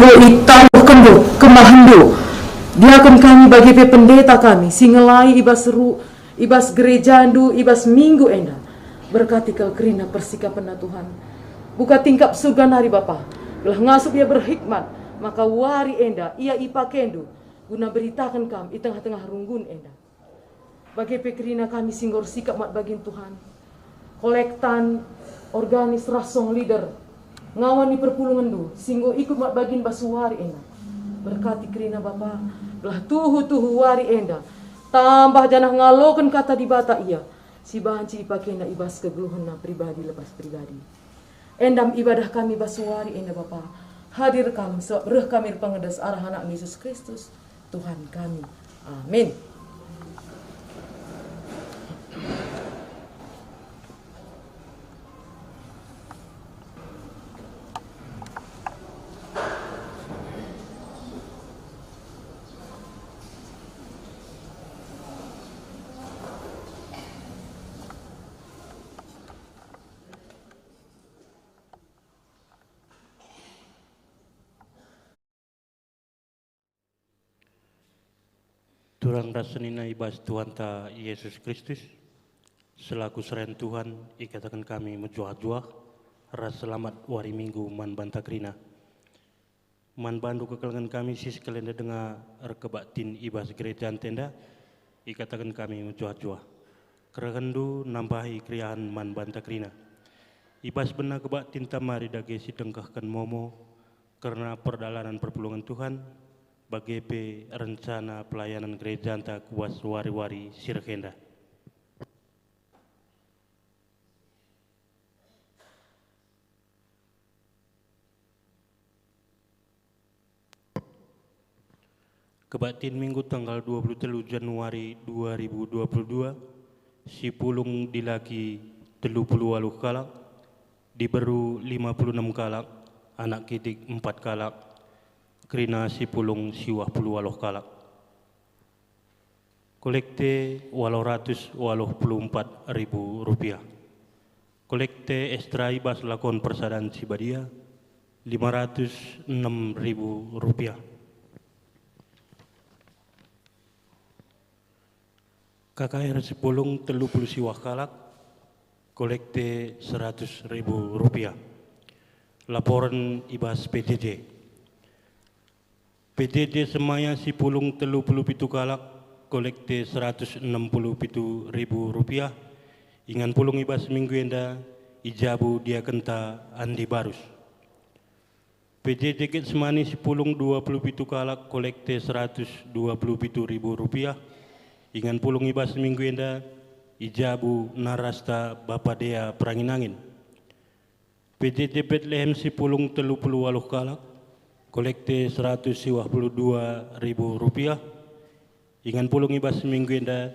Abo itaruh kendo kemahendo. Diakon kami bagi pendeta kami singelai ibas seru ibas gereja andu ibas minggu enda. Berkati kau kerina persikapan Tuhan. Buka tingkap surga nari Bapa. Belah ngasup ia berhikmat, maka wari enda ia ipakendo guna beritakan kami di tengah-tengah runggun enda. Bagi pekerina kami singgor sikap mat bagin Tuhan. Kolektan organis rasong leader ngawani perpulungan du singgo ikut mat bagin basuwari enda. Berkati kerina Bapa, belah tuhu wari enda. Tambah janah ngalokan kata di bata ia. Si banci ipakenda ibas kegeluhana pribadi lepas pribadi. Endam ibadah kami basuwari enda Bapa. Hadir kami sebab kami pengedas arah anak Yesus Kristus Tuhan kami. Amin. Turang rasenina ibas Tuhan ta Yesus Kristus, selaku seren Tuhan ikatakan kami menjuah-juah, ras selamat wari minggu man banta krina. Man bandu kekelangan kami sis kalenda dengar rekebaktin ibas gereja tenda, ikatakan kami menjuah-juah. Keregendu nambahi kriaan man banta krina. Ibas benar kebaktin tamari dagesi dengkahkan momo, karena perdalanan perpulungan Tuhan, bagi rencana pelayanan gereja anta kuas wari-wari sirkenda. Kebaktin minggu tanggal 23 Januari 2022, si pulung dilaki 38 kalak, diberu 56 kalak, anak kidik 4 kalak, kerina si pulung siwah puluh waloh kalak. Kolekte 884 ribu rupiah. Kolekte ekstra ibas lakon persadaan sibadia 506 ribu rupiah. KKR si pulung 30 siwah kalak. Kolekte 100 ribu rupiah. Laporan ibas PJJ. PJJ semaya si pulung 30 pitu kalak, kolekte 160 pitu ribu rupiah. Ingan pulung ibas minggu enda, ijabu dia kenta andi barus. PJJ ket semani si pulung 20 pitu kalak, kolekte 120 pitu ribu rupiah. Ingan pulung ibas minggu enda, ijabu narasta Bapa Dea Peranginangin. PJJ Bethlehem si pulung 30 kalak, kolekte 122 ribu rupiah. Ingan pulung ibas minggu enda,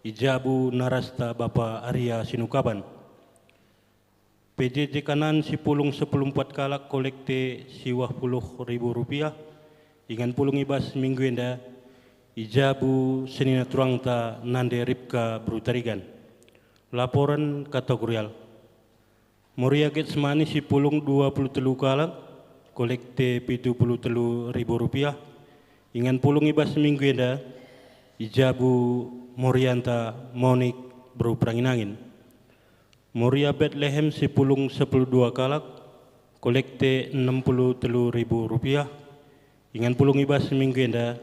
ijabu narasta Bapa Arya Sinukaban. PJJ kanan si pulung 14 kalak, kolekte 20 ribu rupiah. Ingan pulung ibas minggu enda, ijabu senina turangta Nande Ripka Brutarigan. Laporan kategorial. Moria get semani si pulung 23 kalak, kolekte 73 ribu rupiah. Ingan pulung ibas minggu enda, ijabu Morianta Monik Bro Peranginangin. Moria Bethlehem si pulung 12 kalak, kolekte 63 ribu rupiah. Ingan pulung ibas minggu enda,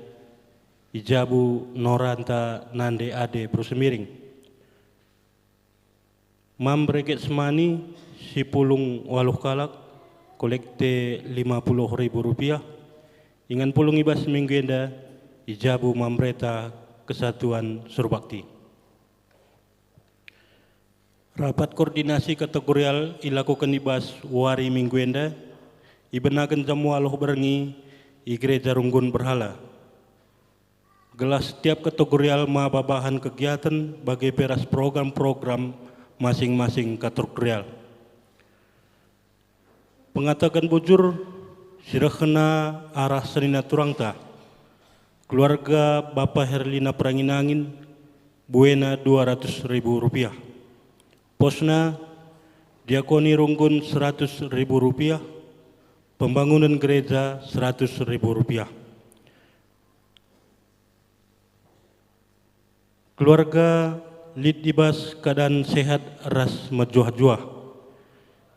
ijabu Noranta Nande Ade Bro Semiring. Mam Breget semani si pulung 8 kalak, kolekte 50 ribu rupiah. Ingan pulung ibas minggu enda, ijabu Mamreta Kesatuan Surbakti. Rapat koordinasi kategorial ilakukan ibas wari minggu enda, ibenakan jamu aloh berengi, i gereja Runggun Berhala. Gelas setiap kategorial babahan kegiatan bagi peras program-program masing-masing kategorial. Pengatakan bujur sirahna arah senina turangta. Keluarga Bapak Herlina Peranginangin, buena 200 ribu rupiah. Posna Diakoni Runggun 100 ribu rupiah. Pembangunan gereja Rp100.000. Keluarga Lid Ibas keadaan sehat ras mejuah-juah.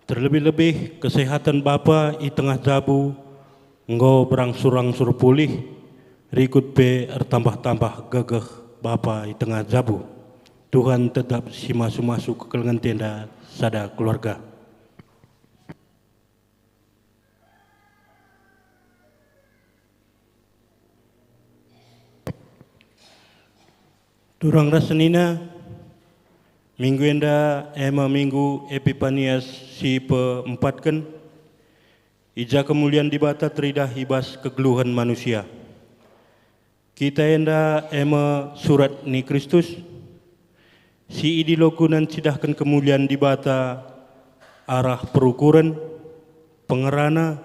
Terlebih-lebih kesehatan Bapa i tengah jabu engkau berangsur-angsur pulih, rikut be tambah-tambah gagah Bapa i tengah jabu. Tuhan tetap si masuk-masuk ke kelengan tenda sada keluarga. Durang rasenina minggu enda minggu Epifanias si peempatkan ija kemuliaan dibata teridah ibas kegeluhan manusia. Kita enda surat ni Kristus si idilokunan cidahkan kemuliaan dibata arah perukuran pengerana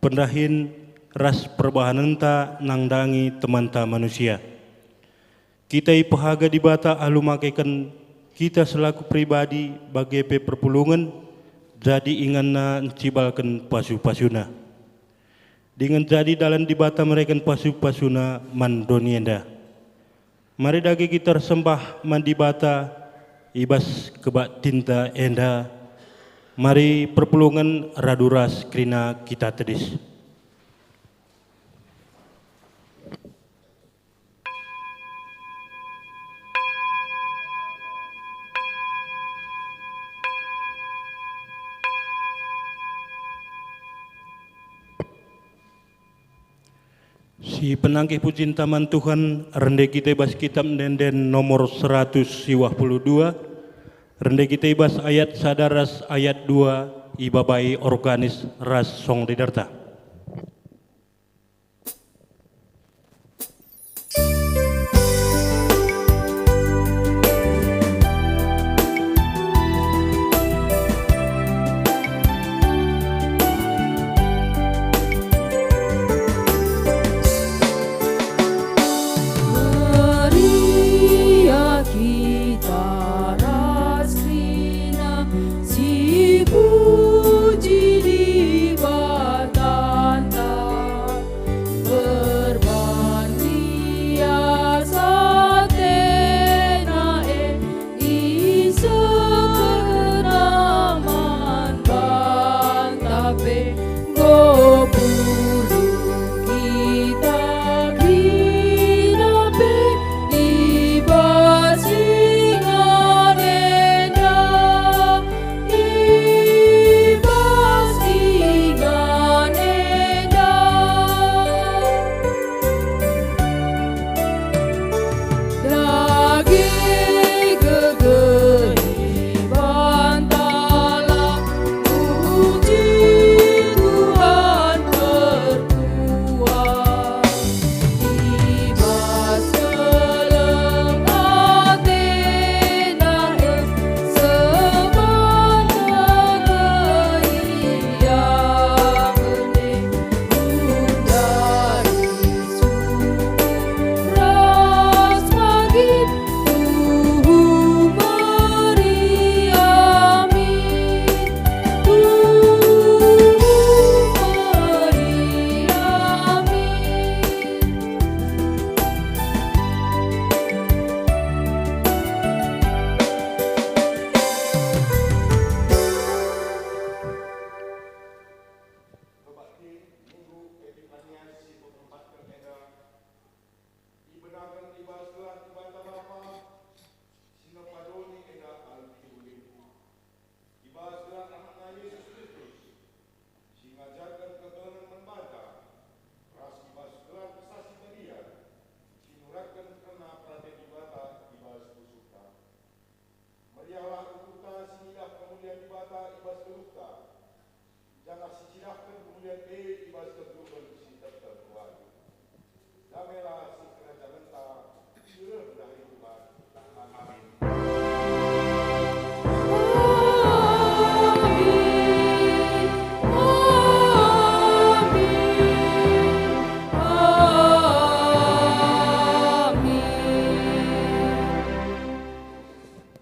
pendahin ras perbahanenta nangdangi temanta manusia. Kita ipahaga dibata alumakaikan kita selaku pribadi bagi perpulungan jadi inganna encibalkan pasu-pasuna. Dengan jadi dalam dibata mereka pasu-pasuna mandonienda. Mari dagi kita sembah mandibata ibas kebak tinta enda. Mari perpulungan raduras krina kita tedis. Si penangkih pujian taman Tuhan rende kita ibas kitab denden nomor 122 rende kita ibas ayat sadaras ayat 2 ibabai organis ras song didarta.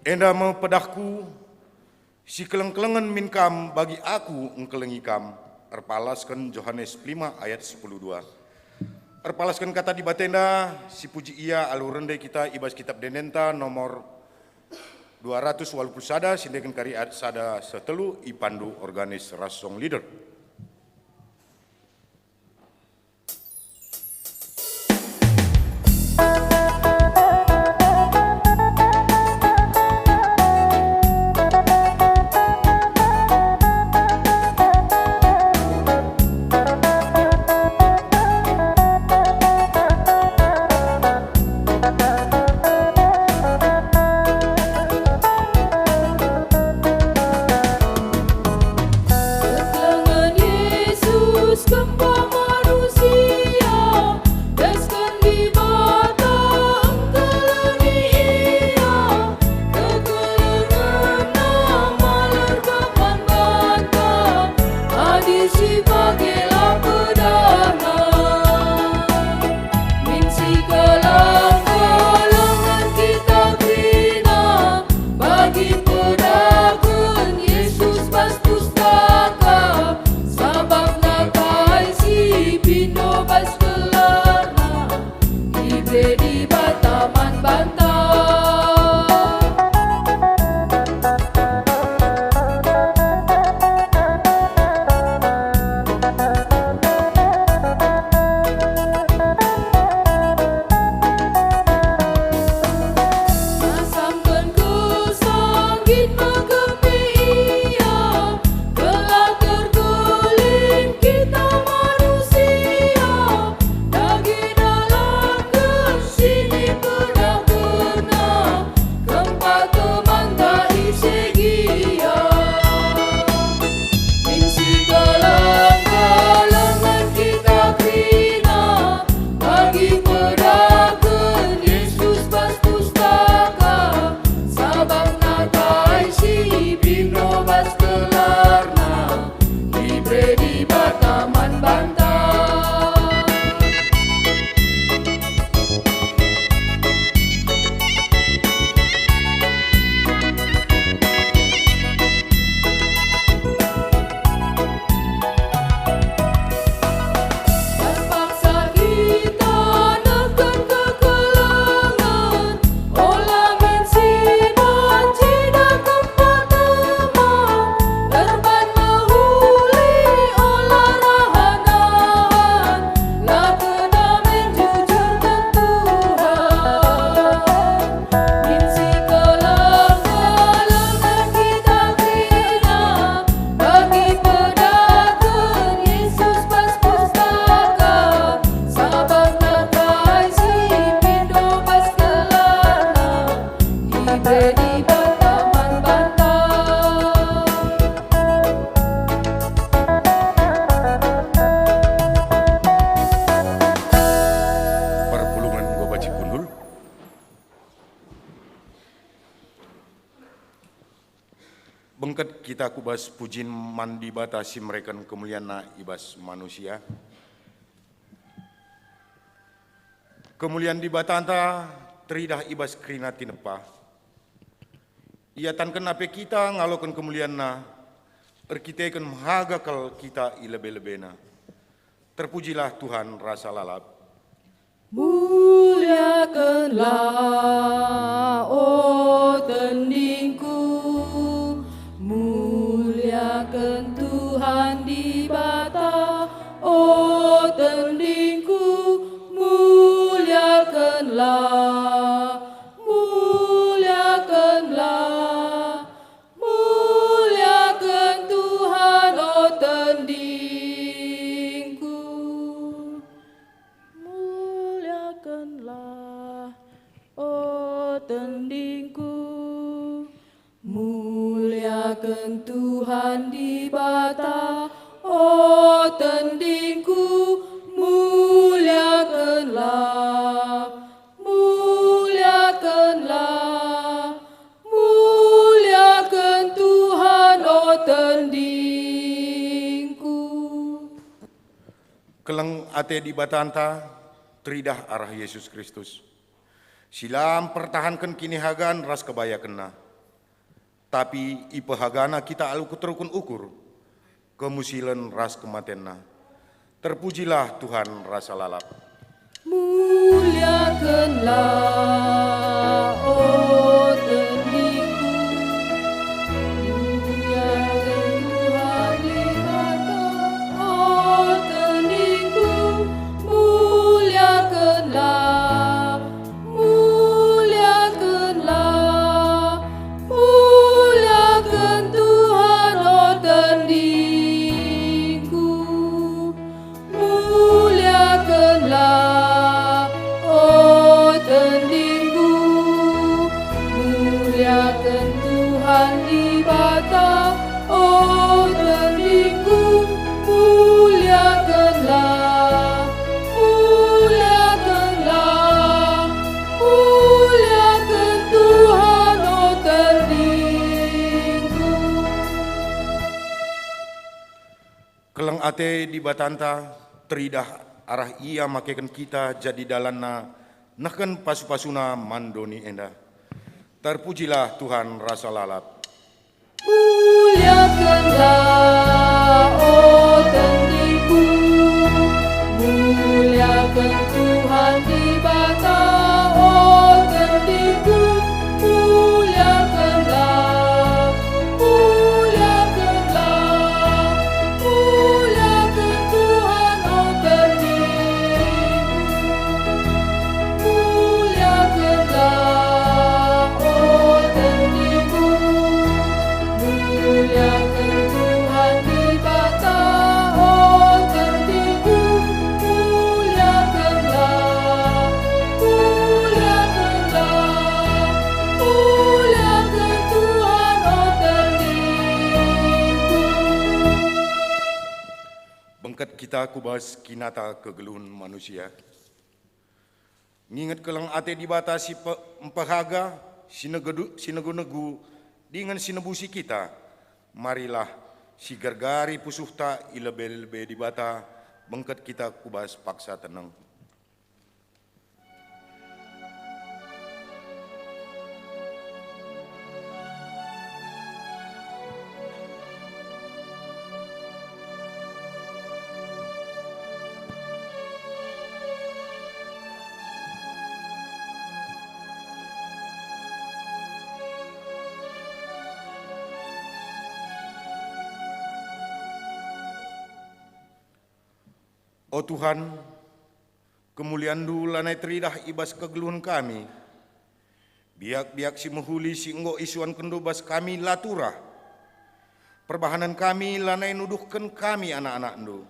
Enda mempedahku si keleng-kelengan minkam bagi aku engkelengi kam. erpalaskan Yohanes 5 ayat 10:2. Erpalaskan kata di batenda, si puji ia alu rende kita ibas kitab denenta nomor 200 walaupun sada, sindekan kari sada setelu ipandu organis rasong leader. Bengket kita kubas pujin mandi batasi mereka kemuliaan na ibas manusia. Kemuliaan di batanta teridah ibas krina tinepa. Ia tan kenape kita ngalokan kemuliaan na erkitekan mahaga kal kita ilebe-lebena. Terpujilah Tuhan rasa lalap. Muliakanlah, oh tandingku, muliakan Tuhan di bata, oh tandingku, muliakanlah, muliakanlah, muliakan Tuhan, oh tandingku, muliakanlah, oh tandingku, muliakan Tuhan di bata, oh tandingku, muliakanlah, muliakanlah, muliakan Tuhan, oh tandingku. Keleng ate di batanta teridah arah Yesus Kristus. Silam pertahankan kini hagan ras kebaya kena. Tapi ipehagana kita alu keterukun ukur. kemusilan ras kematenna. Terpujilah Tuhan rasa lalap. Muliakanlah, oh tendiku, muliakan Tuhan di atas, oh tendiku, muliakanlah, muliakanlah, muliakan Tuhan, oh tendiku, muliakanlah, oh tendiku, muliakan Tuhan di bata, oh tendiku, muliakanlah, muliakanlah, muliakan Tuhan, oh tendiku. Kelang ate di batanta teridah arah ia makekan kita jadi dalanna nakan pasu-pasuna mandoni enda. Terpujilah Tuhan rasa lalap. Muliakanlah, oh tendiku, muliakan Tuhan di bata, oh tendiku, muliakanlah, muliakanlah, muliakan Tuhan, oh tendiku, muliakanlah, oh tendiku, muliakan Tuhan di bata, oh tendiku, muliakanlah, muliakanlah, muliakan Tuhan, oh tendiku. Bengkat kita kubas kinata kegeluhun manusia. Ngingat kelang ate di bata si empahaga, sinegu-negu dengan sinebusi kita. Marilah si gargari pusuhta ilebe-lebe di bata, bengkat kita kubas paksa tenang. Oh Tuhan, kemuliaan-Du lanai teridah ibas kegeluhan kami. Biak-biak si mehuli si enggo isuan kendobas kami laturah. Perbahanan kami lanai nuduhkan kami anak-anak-Du.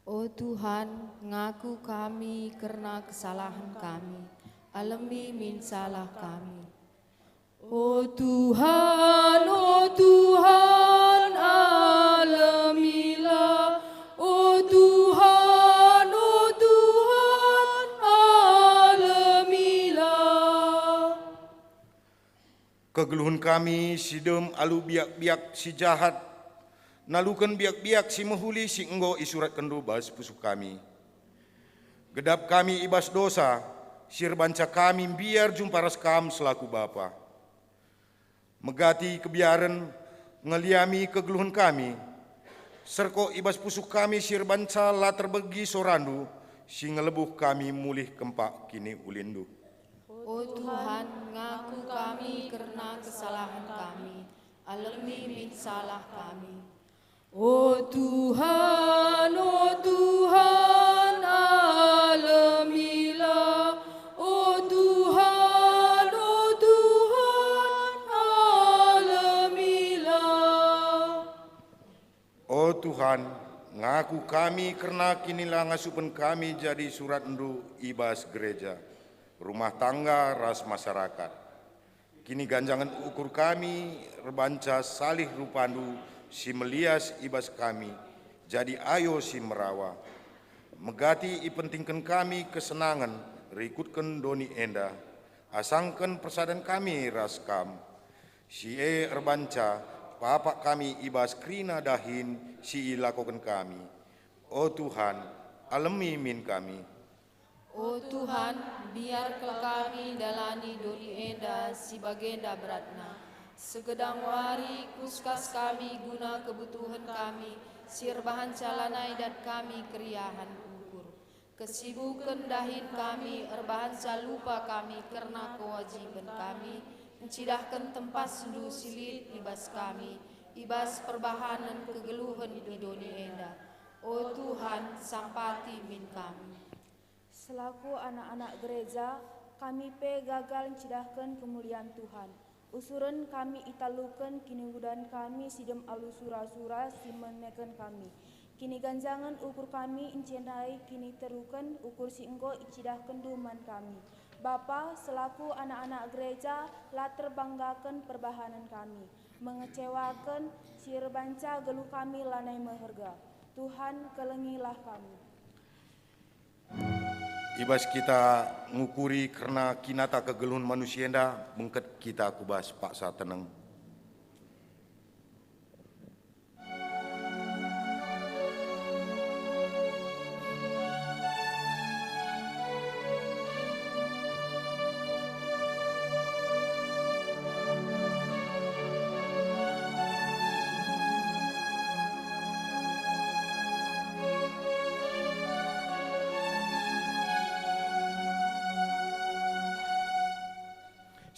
Oh Tuhan, ngaku kami karena kesalahan kami. Alami min salah kami. Oh Tuhan, alamilah. Oh Tuhan, alamilah. Kegeluhan kami si dem alu biak-biak si jahat. Nalukan biak-biak si mehuli si enggo isurat kendobas pusuk kami. Gedap kami ibas dosa, sirbanca kami biar jumpa raskam selaku Bapa. Megati kebiaran ngeliami kegeluhan kami, serko ibas pusuk kami sirbanca la terbegi sorandu, si ngelebuh kami mulih kempak kini ulindu. Oh Tuhan, ngaku kami karena kesalahan kami. Alami min salah kami. Oh Tuhan, alamilah. Oh Tuhan, alamilah. Oh Tuhan, ngaku kami karena kinilah ngasupen kami jadi surat endu ibas gereja, rumah tangga ras masyarakat. Kini ganjangan ukur kami rebanca salih rupandu si melias ibas kami, jadi ayo si merawa. Megati ipentingkan kami kesenangan, rikutkan doni enda, asangkan persadan kami raskam. Si erbanca, papak kami ibas krina dahin, si ilakokan kami. Oh Tuhan, alami min kami. Oh Tuhan, biarlah kami dalani doni enda si bagenda beratna. Segedang wari kuskas kami guna kebutuhan kami, sirbahan calanai dan kami keriahan ukur. Kesibukan dahin kami, erbahan lupa kami karena kewajiban kami, mencidahkan tempat sendu silit ibas kami, ibas perbahanan kegeluhan di dunia enda. O Tuhan, sampati min kami. Selaku anak-anak gereja, kami gagal mencidahkan kemuliaan Tuhan. Usuran kami italukan kini udan kami sidem alu sura-sura simenekan kami. Kini ganjangan ukur kami incenai kini terukan ukur si engko icidahkan duman kami. Bapa selaku anak-anak gereja lah terbanggakan perbahanan kami. Mengecewakan sirbanca geluh kami lanai meherga. Tuhan kelengilah kami. Ibas kita ngukuri karena kinata kegeluhan manusia enda, bengket kita kubas paksa tenang.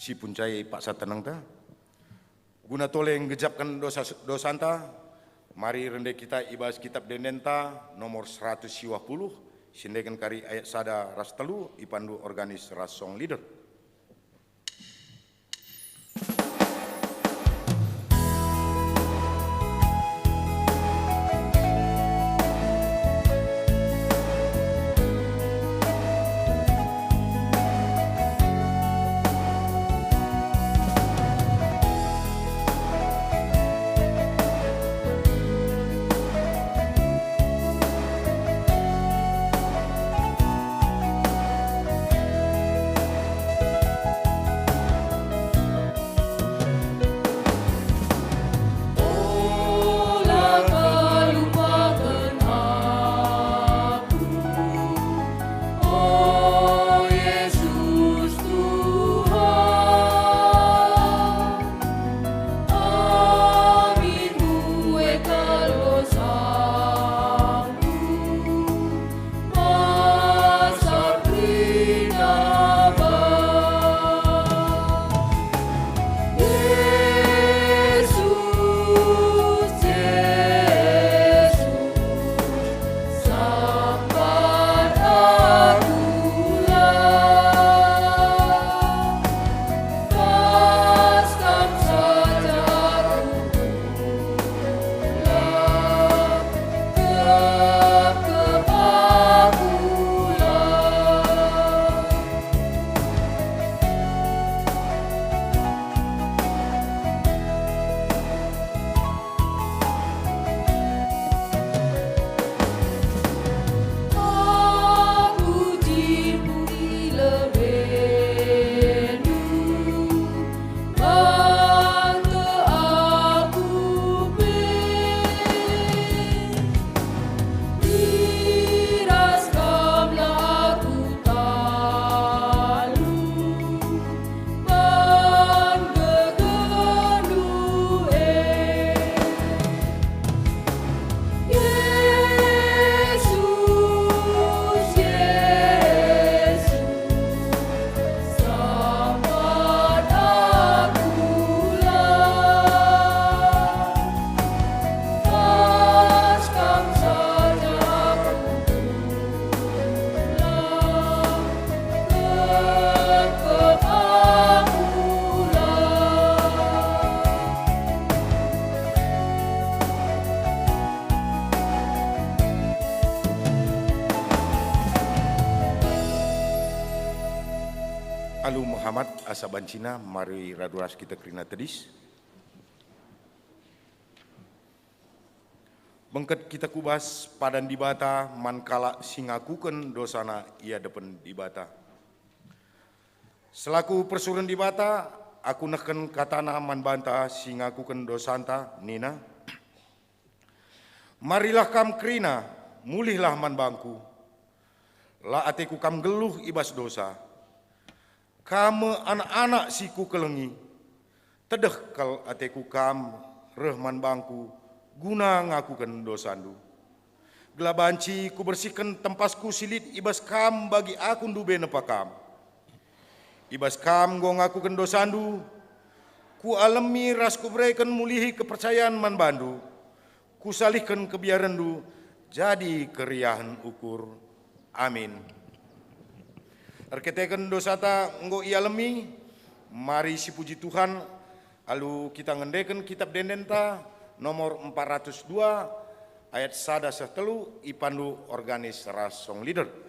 Si puncai paksa tenang ta. Guna toleng gejapkan dosa anta, mari rende kita ibas kitab Dendenta nomor 120, sindekan kari ayat sada ras telu ipandu organis ras song leader. Alu Muhammad Asabancina, mari raduras kita kerina tedis. Bengket kita kubas padan dibata mankala singakuken dosana ia depen dibata. Selaku persuren dibata, aku neken katana man banta singakuken dosanta nina. Marilah kam kerina, mulihlah man bangku. La ateku kam geluh ibas dosa. Kamu anak-anak siku kelengi, tedeh kal ateku kam rehman bangku, guna ngakukan dosandu. Gelabanci ku bersihkan tempasku silit ibas kam bagi aku ndube nepakam. Ibas kam go ngakukan dosandu, ku alami ras ku berikan mulihi kepercayaan man bandu, ku salihkan kebiarandu jadi keriahan ukur. Amin. Erketekan dosata nggo ialami, mari si puji Tuhan, lalu kita ngendekan kitab dendenta nomor 402 ayat 1-3 ipandu organis ras song leader.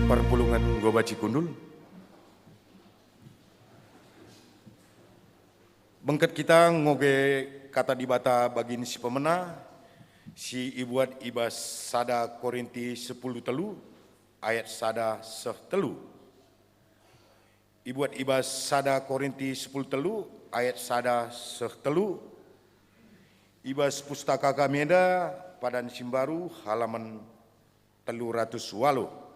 Perpulungan Gobaci Kundul. Bengket kita ngoge kata dibata bagin si pemena, si ibuat ibas sada Korinti 10 telu, ayat sada seh telu. Ibuat ibas sada Korinti 10 telu, ayat sada seh telu. Ibas pustaka kami ada Padan Simbaru halaman 308.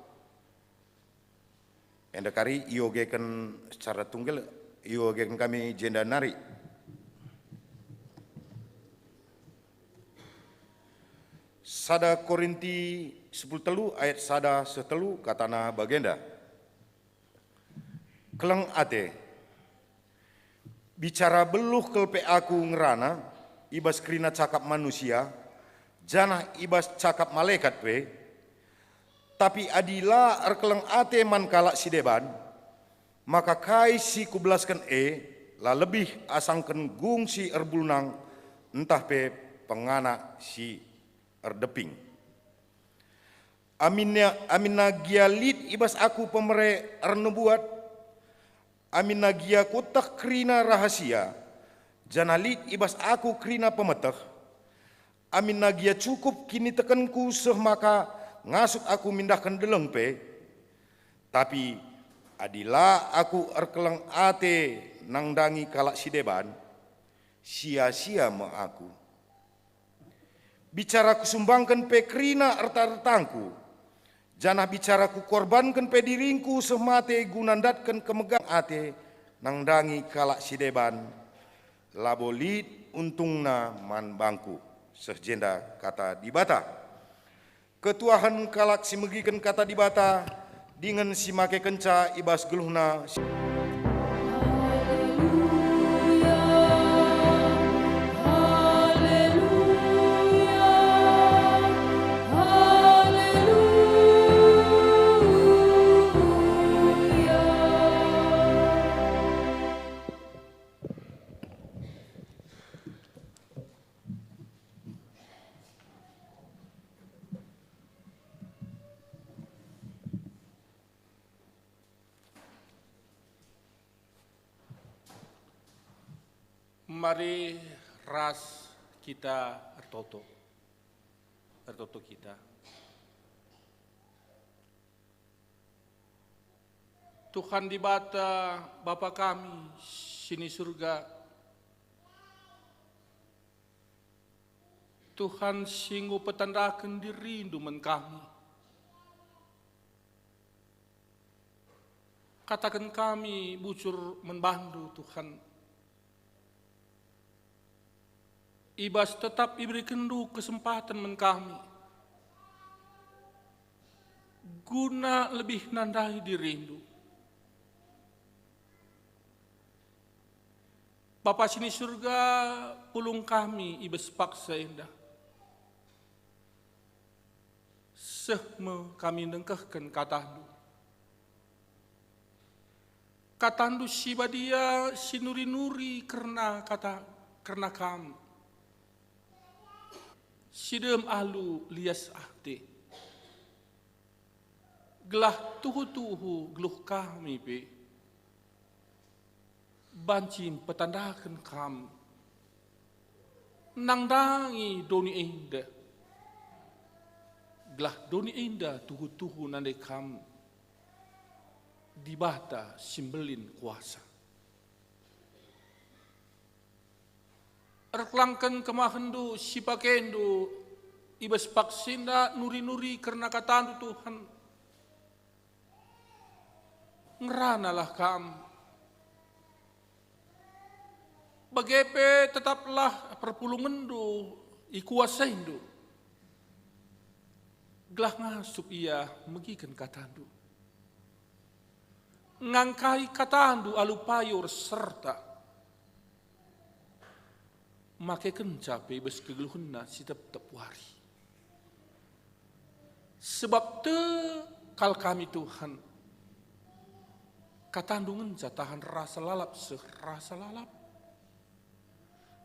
Endakari iogekan secara tunggal, iogekan kami jenda nari. Sada Korinti 10 telu ayat sada setelu katana bagenda. Keleng ate, bicara beluh kelpe aku ngerana, ibas kerina cakap manusia, janah ibas cakap malaikat we, tapi adila erkeleng ate man kalak si deban, maka kai si kubelaskan la lebih asangken gung si erbulunang, entah pe pengana si erdeping. Aminna gia lid ibas aku pemere ernubuat, aminna gia kotak krina rahasia, janalit ibas aku krina pemeteh, aminna gia cukup kini tekenku seh maka ngasut aku mindahkan deleng pe, tapi adila aku erkeleng ate nangdangi kalak si deban, sia-sia me aku. bicara kusumbangkan pe kerina erta-ertangku, janah bicara ku korbankan pe diringku semate gunandatkan kemegang ate nangdangi kalak sideban, labolit untungna man bangku, sejenda kata dibata. Ketuahan kalak simegikan kata dibata, dengan simake kenca ibas geluhna. Mari ras kita ertoto kita. Tuhan di bata Bapa kami sini surga, Tuhan singgu petandakan dirindu men kami. Katakan kami bucur membantu Tuhan. Ibas tetap iberi kendu kesempatan men kami, guna lebih nandai dirindu. Bapa sini surga, pulung kami ibas paksa indah. Sehme kami nengkahkan katandu. Katandu sibadia sinuri-nuri karena kami. Sidem alu lias ahte, gelah tuhu geluh kami pe, bancin petandakan kami, nangdangi doni indah, gelah doni indah tuhu nande kami, dibata simbelin kuasa. Erklangkan kemahendu sipakendu ibas paksinda nuri-nuri karena katandu Tuhan. Ngeranalah kam. Bagepe tetaplah perpulungendu ikuasaindu. Gelah ngasup ia megikan katandu. Ngangkai katandu alupayur serta make kencape bes kegeluhunna si tep wari. Sebab te kal kami Tuhan katandungan jatahan rasa lalap serasa lalap.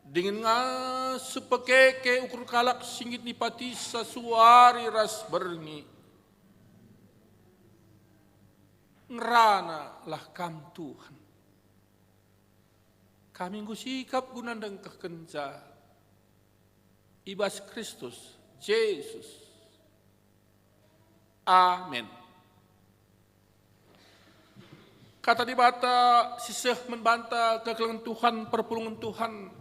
Dengan supekeke ukur kalak singgit nipati sasuari ras berngi. Ngerana lah kam Tuhan. Kami ngusikap gunandang kekenca ibas Kristus, Yesus. Amin. Kata di bata siseh membanta kekelangan Tuhan, perpulungan Tuhan.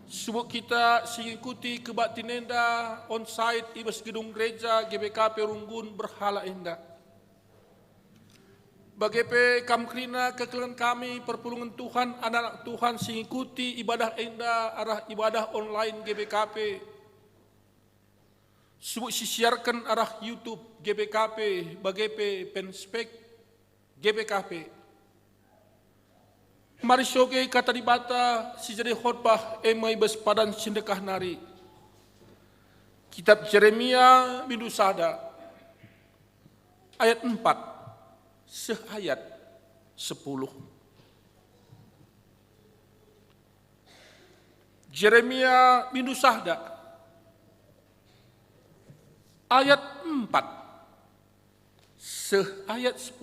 Subuk kita singikuti kebatinenda onsite ibas gedung gereja GBKP Runggun berhala indah. Bagepe kamkrina kekelangan kami perpulungan Tuhan, anak Tuhan singikuti ibadah indah arah ibadah online GBKP. Subuk sisiarkan arah YouTube GBKP, bagepe penspek GBKP. Mari soge kata dibata si jadi khotbah emai bes padan sindekah nari. Kitab Yeremia bindu sada ayat 4. Seayat 10. Yeremia bindu sahda ayat 4 seayat 10.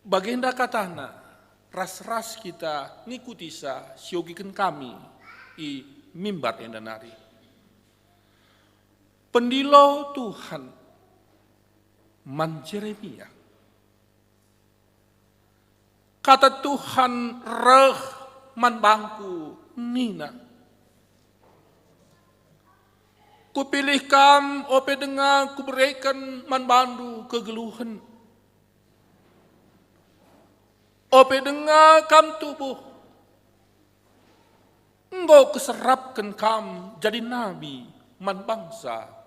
Bagenda katana ras-ras kita ngikuti sa siogikan kami i mimbar yang danari. Pendilau Tuhan man Yeremia. Kata Tuhan reh man bangku nina. Kupilih kam, ope dengar kuberikan manbandu kegeluhan. Ope dengar kam tubuh. Engkau keserapkan kam jadi nabi man bangsa.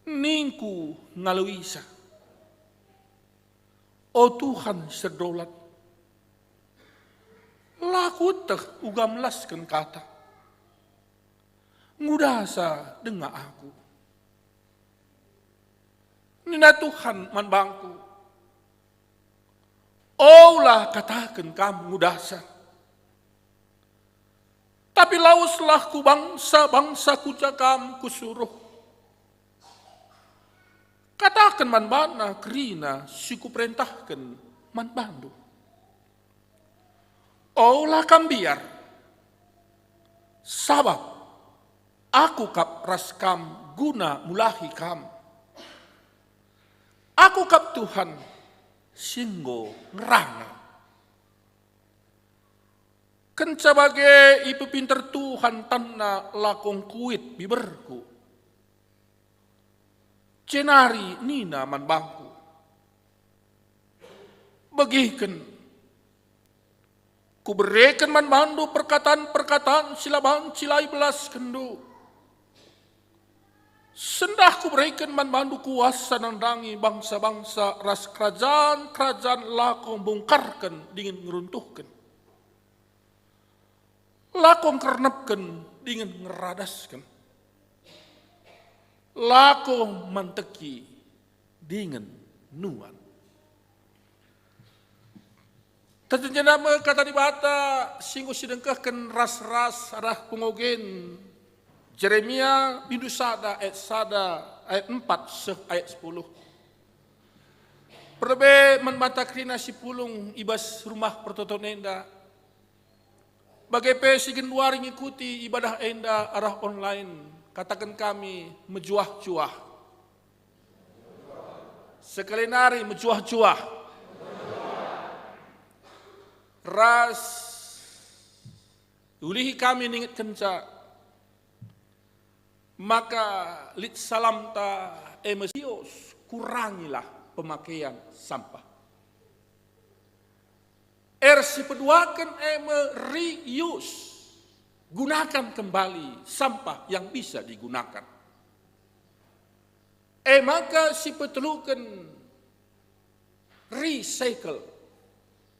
Ningku ngaluisa. O Tuhan sedolat. Laku teh ugamlaskan kata. Ngudasa dengar aku. Nina Tuhan man bangku. Oulah katakan kamu ngudasa. Tapi lauslah ku bangsa kucakam kusuruh. Katakan man bana kerina siku perintahkan man bandu. Oulah kam biar. Sabab aku kap raskam guna mulahi kam. Aku kap Tuhan singgo ngeranga. Kan sebagai ibu pinter Tuhan tanah lakong kuit biberku. Cenari nina man bangku. Begikan ku berikan man bandu perkataan silaban cilai belas kendu. Sendah ku berikan man bandu kuasa nandangi bangsa-bangsa ras kerajaan lakong bongkarkan dingin ngeruntuhkan. Lakong kernepkan dingin ngeradaskan. Lakong manteki dingin nuan. Tentunya nama kata di bata singgo sidengkahkan ras-ras arah pengogen. Jeremia bindu sada ayat 4 ayat 10. Perbe menbata krina si pulung ibas rumah pertoton enda. Bagai sigin luar ngikuti ibadah enda arah online. Katakan kami mejuah-juah. Sekali nari mejuah-juah. Ras ulihi kami ningit kenca. Maka lit salam ta emesios kurangilah pemakaian sampah. Si peduakan reuse. Gunakan kembali sampah yang bisa digunakan. Maka si petelukan recycle,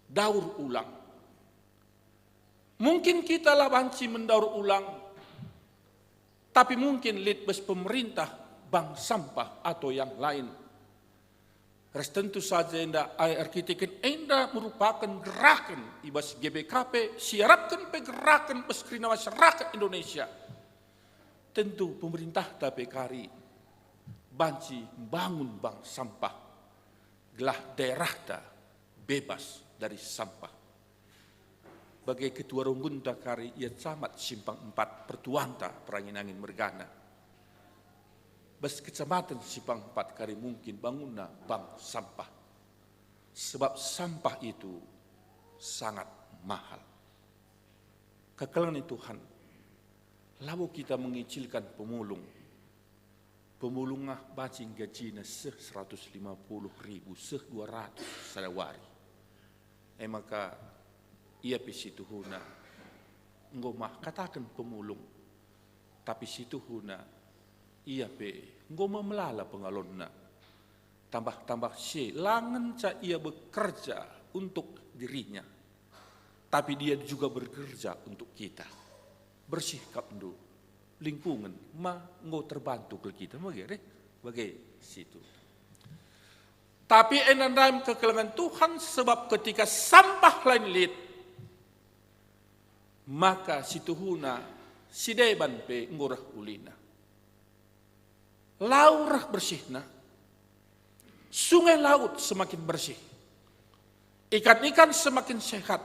daur ulang. Mungkin kita lah banci mendaur ulang, tapi mungkin litbes pemerintah bank sampah atau yang lain. Res tentu saja enda arkitektur enda merupakan gerakan ibas GBKP siarapkan gerakan peskrina masyarakat Indonesia. Tentu pemerintah tapi kari banci bangun bank sampah gelah daerah ta bebas dari sampah. Bagai ketua Ronggunta kari ia camat simpang 4 pertuanta Peranginangin Mergana. Bas kecamatan simpang 4 kari mungkin bangunna bank sampah. Sebab sampah itu sangat mahal. Kekalangan Tuhan, lalu kita mengicilkan pemulung. Pemulungah bacing gajinya 150.000, 200 sadawari. Maka ia pisitu huna. Ngomah katakan pemulung, tapi situ huna. Ia pe ngoma melala pengalonna. Tambah si langan ca ia bekerja untuk dirinya. Tapi dia juga bekerja untuk kita. Bersih kapndu lingkungan ma ngo terbantu ke kita bagai situ. Tapi enandam kekelangan Tuhan sebab ketika sampah lain lit maka situ huna sideban pe ngorah ulina. Laurah bersihna, sungai laut semakin bersih, ikan-ikan semakin sehat,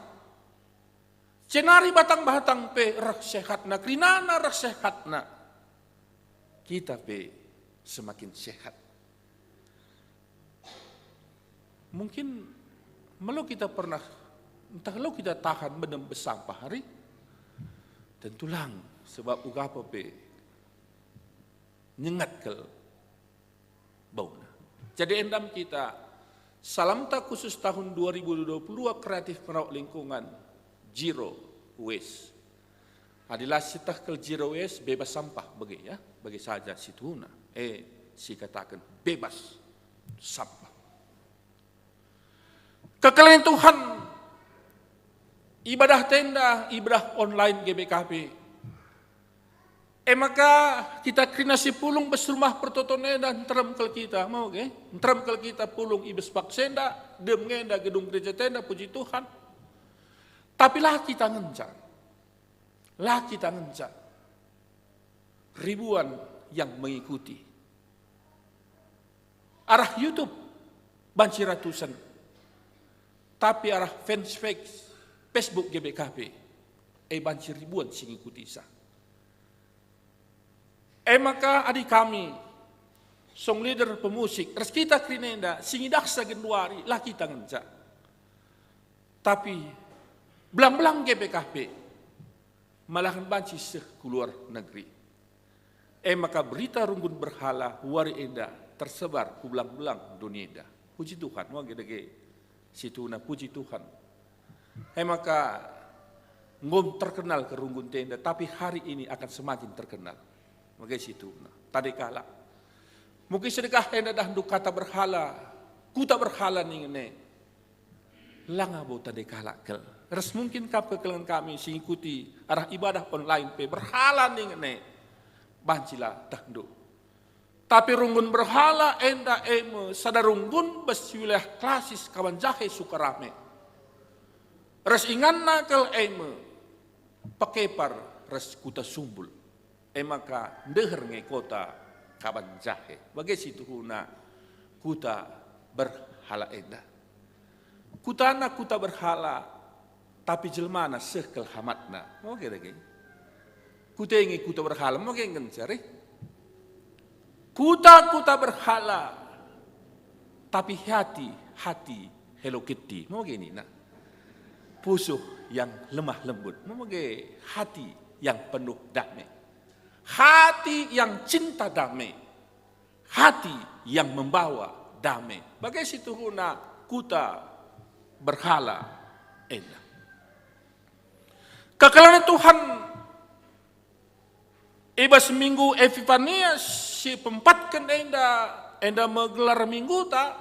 cenari batang-batang pe rah sehatna, krinana rah sehatna, kita pe semakin sehat. Mungkin malu kita pernah, entah lo kita tahan benam besampah hari, tentulang sebab ugapa pe nyengat ke bauna. Jadi endam kita salamta khusus tahun 2022 kreatif merawat lingkungan zero waste. Adalah sitah ke zero waste bebas sampah bagi ya, bagi saja situna. Si katakan bebas sampah. Kekalian Tuhan, ibadah tenda, ibadah online GBKP. Maka kita kena si pulung besrumah pertotone dan terem kel kita, mau ke? Terem kel kita pulung ibes paksenda, dem ngenda gedung gereja tenda, puji Tuhan. Tapi lah kita ngencang. Ribuan yang mengikuti. Arah YouTube banci ratusan. Tapi arah fans Facebook GBKP banci ribuan sing ikuti sa. Maka adik kami song leader pemusik res kita krinenda singidak sa genduari lah kita ngencak. Tapi belang-belang GBKP malahan banci keluar negeri. Maka berita runggun berhala wari enda tersebar ku belang-belang dunia enda. Puji Tuhan, mau gede situna puji Tuhan. Maka ngom terkenal ke runggun tenda, tapi hari ini akan semakin terkenal. Maka situna. Tadi kala. Mungkin sedekah enda dah nduk kata berhala, kuta berhala nih langa bau tadi kala kel. Res mungkin kap kekelangan kami singikuti arah ibadah online pe berhala nih bancilah dah nduk. Tapi runggun berhala enda sadarunggun bes wilayah klasis kawan jahe sukarame. Res inganna kel pakepar res kuta sumbul. Maka deher nge kota kawan jahe. Bagai situ huna kuta berhala enda. Kutana kuta berhala tapi jelmana sekel hamatna. Mau kira gini. Kuta ingi kuta berhala mau kira cari. Kuta berhala, tapi hati Hello Kitty. Mau gini nak, pusuh yang lemah lembut. Mau hati yang penuh damai, hati yang cinta damai, hati yang membawa damai. Bagai situ huna kuta berhala enak. Kekalahan Tuhan. Ibas minggu Epifanias si pempatkan enda menggelar minggu tak.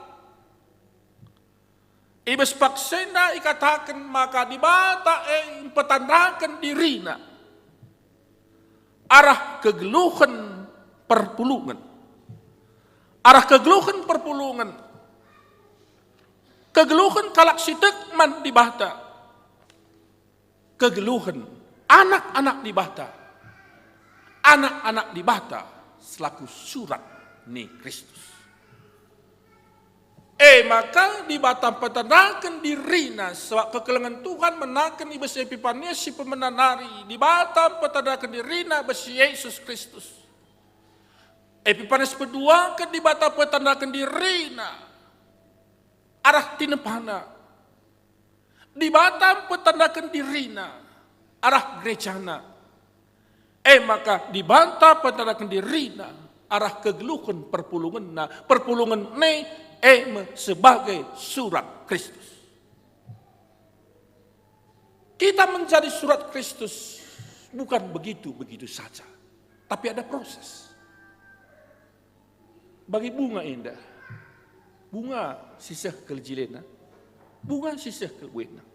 Ibas paksenda ikatakan maka dibata petandakan dirina. Arah kegeluhan perpulungan. Arah kegeluhan perpulungan. Kegeluhan kalak sitek man dibata. Kegeluhan anak-anak dibata. Anak-anak dibata selaku surat ni Kristus. Maka dibata petandakan dirina sebab kekelengan Tuhan menakan ibas Epifanias si pemenanari. Dibata petandakan dirina besi Yesus Kristus. Epifanias kedua ke dibata petandakan dirina arah tinepana. Dibata petandakan dirina arah gerejana. Maka dibantah petandakan dirina arah kegeluhan perpulungan sebagai surat Kristus. Kita menjadi surat Kristus bukan begitu saja, tapi ada proses. Bagi bunga indah, bunga sisah keljilena, bunga sisah kelwena,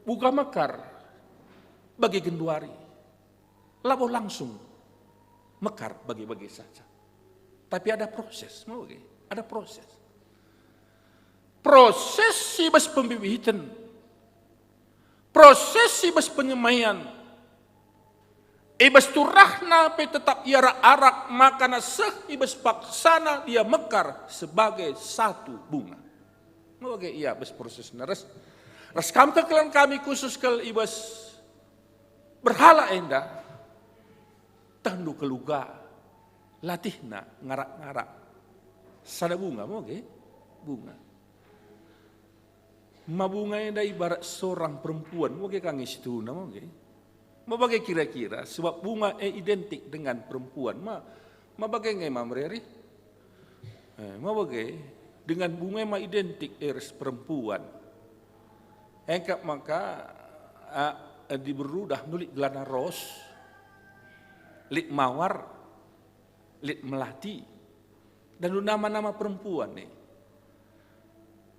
bunga mekar. Bagi genduari, labo langsung mekar bagi-bagi saja. Tapi ada proses, ada proses. Proses si bas pembibitan, proses si bas penyemaian. Ibas turahna pe tetap iara arak maka naseh ibas paksana dia mekar sebagai satu bunga. Iya bas proses nares. Ras kam kekelan kami khusus kel ibas berhala enda tandu keluga latihna ngarak-ngarak sada bunga bunga mabunga enda ibarat seorang perempuan kang istuna Ma bagai kira-kira sebab bunga identik dengan perempuan. Ma bagai ngai mamreri. Ma bagai dengan bunga ma identik eres perempuan. Engkap maka diberudah nulik gelana ros, lik mawar, lik melati, dan nama-nama perempuan nih.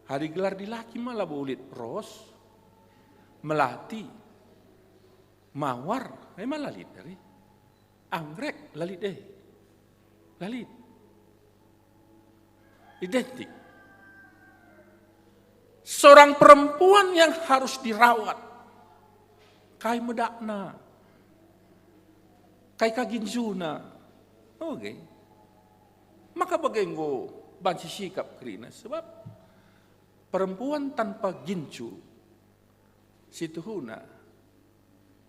Hari gelar di laki malah bulit ros, melati, mawar, emang lalit dari anggrek lalit lalit, identik. Seorang perempuan yang harus dirawat, kai medakna, kai kaginjuna, oke. Maka bagenggo banci sikap kerina sebab perempuan tanpa gincu situhuna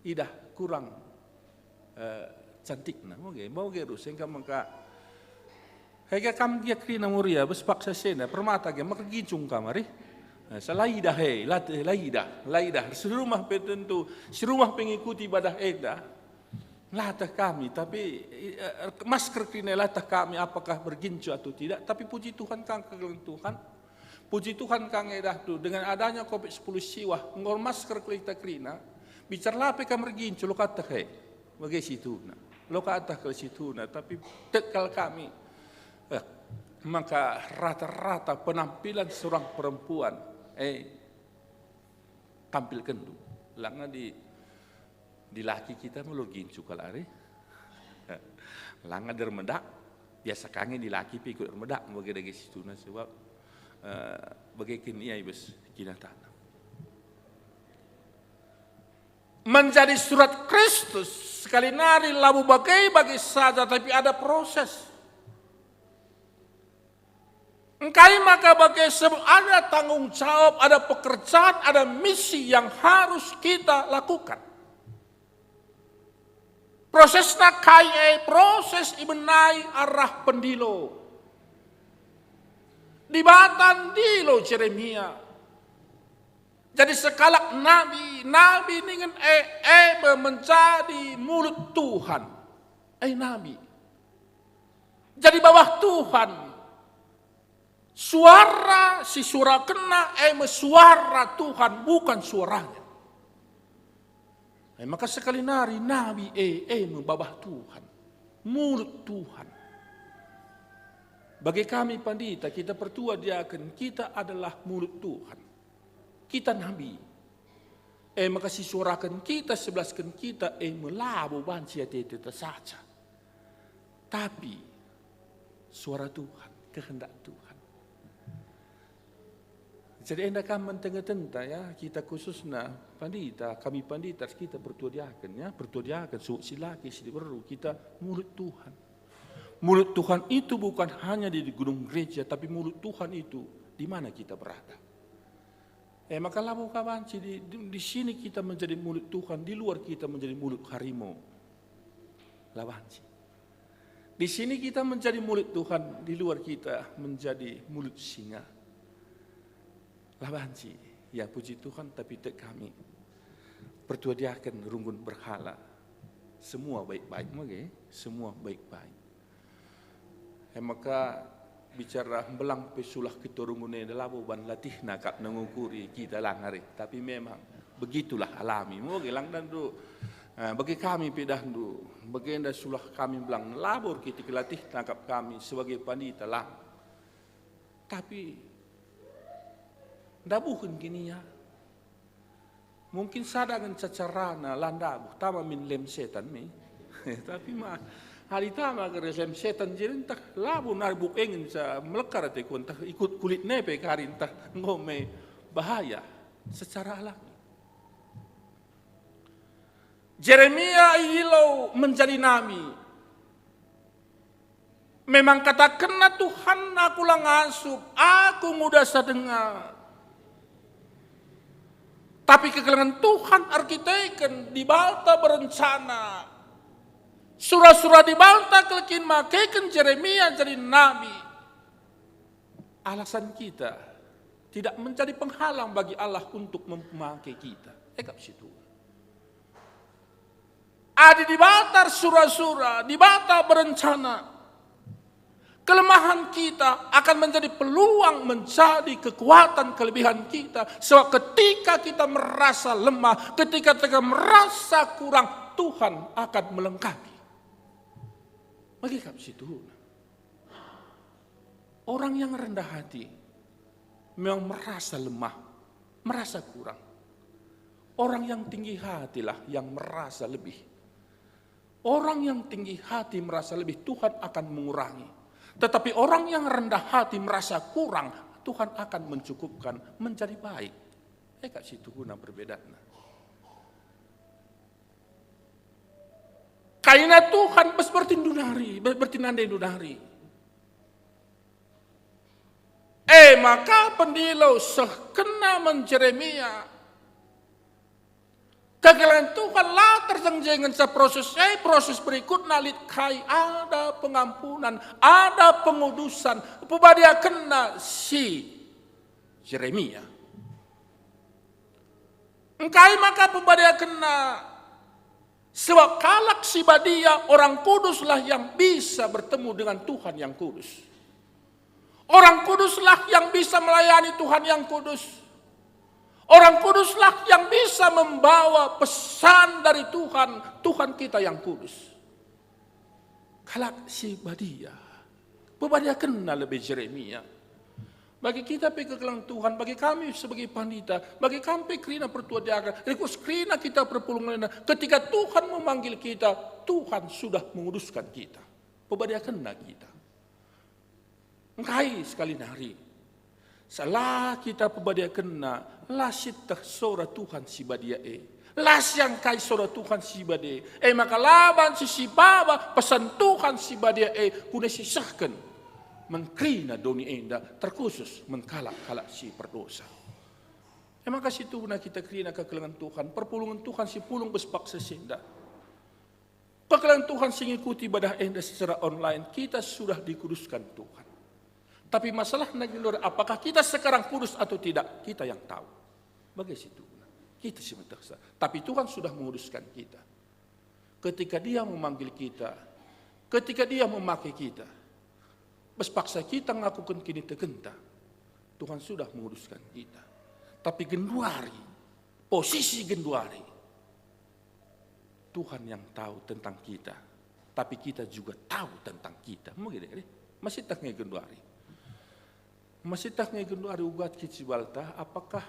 idah kurang cantikna, oke. Mau gerus sehingga maka hega kam dia kerina muria bespaksa sena permata ge maka gincung kamari. Selaidah laidah serumah tentu serumah pengikuti ibadah edah latah kami tapi masker kini latah kami apakah bergincu atau tidak tapi puji Tuhan kang Tuhan puji Tuhan kang edah tu dengan adanya COVID-10 siwah ngol masker kita krina bicara apa kami bergincu lo kata bagai situ lo kata ke situ tapi tekal kami maka rata-rata penampilan seorang perempuan tampilkan dulu langna di laki kita melu gincu kalari langna dermedak biasa kangen di laki pi ikut dermedak bagi dagi situ sebab bagi kini ia ibes kinatan menjadi surat Kristus sekali nari labu bagi saja tapi ada proses. Engkai maka bagai ada tanggung jawab, ada pekerjaan, ada misi yang harus kita lakukan. Prosesnya kai proses ibenai arah pendilo. Dibatan dilo Jeremia. Jadi sekalak nabi dengan menjadi mulut Tuhan. Nabi. Jadi bawah Tuhan. Suara si surah kena suara Tuhan bukan suaranya. Maka sekali nari nabi membabah Tuhan, mulut Tuhan. Bagi kami pandita kita pertua diaken kita adalah mulut Tuhan. Kita nabi. Maka si suarakan kita sebelaskan kita melabu banci itu saja. Tapi suara Tuhan, kehendak Tuhan. Jadi endakan mentengah-tengah ya kita khususnya pandita, kami pandita kita bertuadiakan ya, bertuadiakan silaki sidi beru kita mulut Tuhan. Mulut Tuhan itu bukan hanya di gunung gereja tapi mulut Tuhan itu di mana kita berada. Maka labu kabanci di sini kita menjadi mulut Tuhan, di luar kita menjadi mulut harimau. Labanci. Di sini kita menjadi mulut Tuhan, di luar kita menjadi mulut singa. Labanci, ya puji Tuhan tapi tek kami pertuadiakan runggun berhala semua baik-baik semua baik-baik. Maka bicara belang pesulah kita runggun labu ban latih nakap mengukuri kita langari tapi memang begitulah alami moge lang dan do bagi kami pidah do bagi anda sulah kami belang labor kita latih nakap kami sebagai pandita lang tapi dabuhun kini ya. Mungkin sadangan cacarana landabuh tama min lem setan mi. Tapi mah hari tama ke lem setan jadi entah labu narbuk engin sa melekar te kun entah ikut kulit nepe kari entah ngome bahaya secara alami. Jeremia ilau menjadi nabi. Memang katakanlah Tuhan aku lang asup, aku mudah sadengar. Tapi kegelangan Tuhan arkiteken di balta berencana. Surah-surah di balta kelekin makaikan Jeremia jadi nabi. Alasan kita tidak menjadi penghalang bagi Allah untuk memakai kita. Ekap situ. Adi di bata sura-sura, di bata berencana. Kelemahan kita akan menjadi peluang, menjadi kekuatan kelebihan kita. Sebab ketika kita merasa lemah, ketika kita merasa kurang, Tuhan akan melengkapi. Bagi kami situ. Orang yang rendah hati memang merasa lemah, merasa kurang. Orang yang tinggi hatilah yang merasa lebih. Orang yang tinggi hati merasa lebih, Tuhan akan mengurangi. Tetapi orang yang rendah hati merasa kurang, Tuhan akan mencukupkan menjadi baik. Kat situ guna perbedaan. Karena Tuhan bertinandai dunari. Maka pendilo sekena Jeremia. Kegelaran Tuhan lah terjengjengan proses berikut nalit kai ada pengampunan, ada pengudusan, pebadia kena si Jeremia. Engkai maka pebadia kena sebab kalak si badia orang kuduslah yang bisa bertemu dengan Tuhan yang kudus. Orang kuduslah yang bisa melayani Tuhan yang kudus. Orang kuduslah yang bisa membawa pesan dari Tuhan, Tuhan kita yang kudus. Kalak si badia, pebadia kena lebih Jeremia. Bagi kita kekelang Tuhan, bagi kami sebagai pandita, bagi kami kerina pertua diaga, kerina kita perpulungan. Ketika Tuhan memanggil kita, Tuhan sudah menguduskan kita. Pebadia kena kita. Engkai sekali hari. Salah kita pebadia kena, lasit tak sora Tuhan si badia las yang kai sora Tuhan si badia maka laban si baba pesan Tuhan si badia kuna sisahkan mengkrina doni enda terkhusus mengkalak-kalak si perdosa. Maka situ guna kita krina kekelangan Tuhan, perpulungan Tuhan si pulung bespak sesenda. Kekelangan Tuhan si ngikuti ibadah enda secara online, kita sudah dikuduskan Tuhan. Tapi masalah negara apakah kita sekarang kudus atau tidak, kita yang tahu. Bagi situ, kita sementara. Tapi Tuhan sudah menguduskan kita. Ketika Dia memanggil kita, ketika Dia memakai kita, bespaksa kita ngakukan kini tegenta, Tuhan sudah menguduskan kita. Tapi genduari, posisi genduari, Tuhan yang tahu tentang kita. Tapi kita juga tahu tentang kita. Masih tak genduari. Masih tak ngegenduari ugat kicibalta, apakah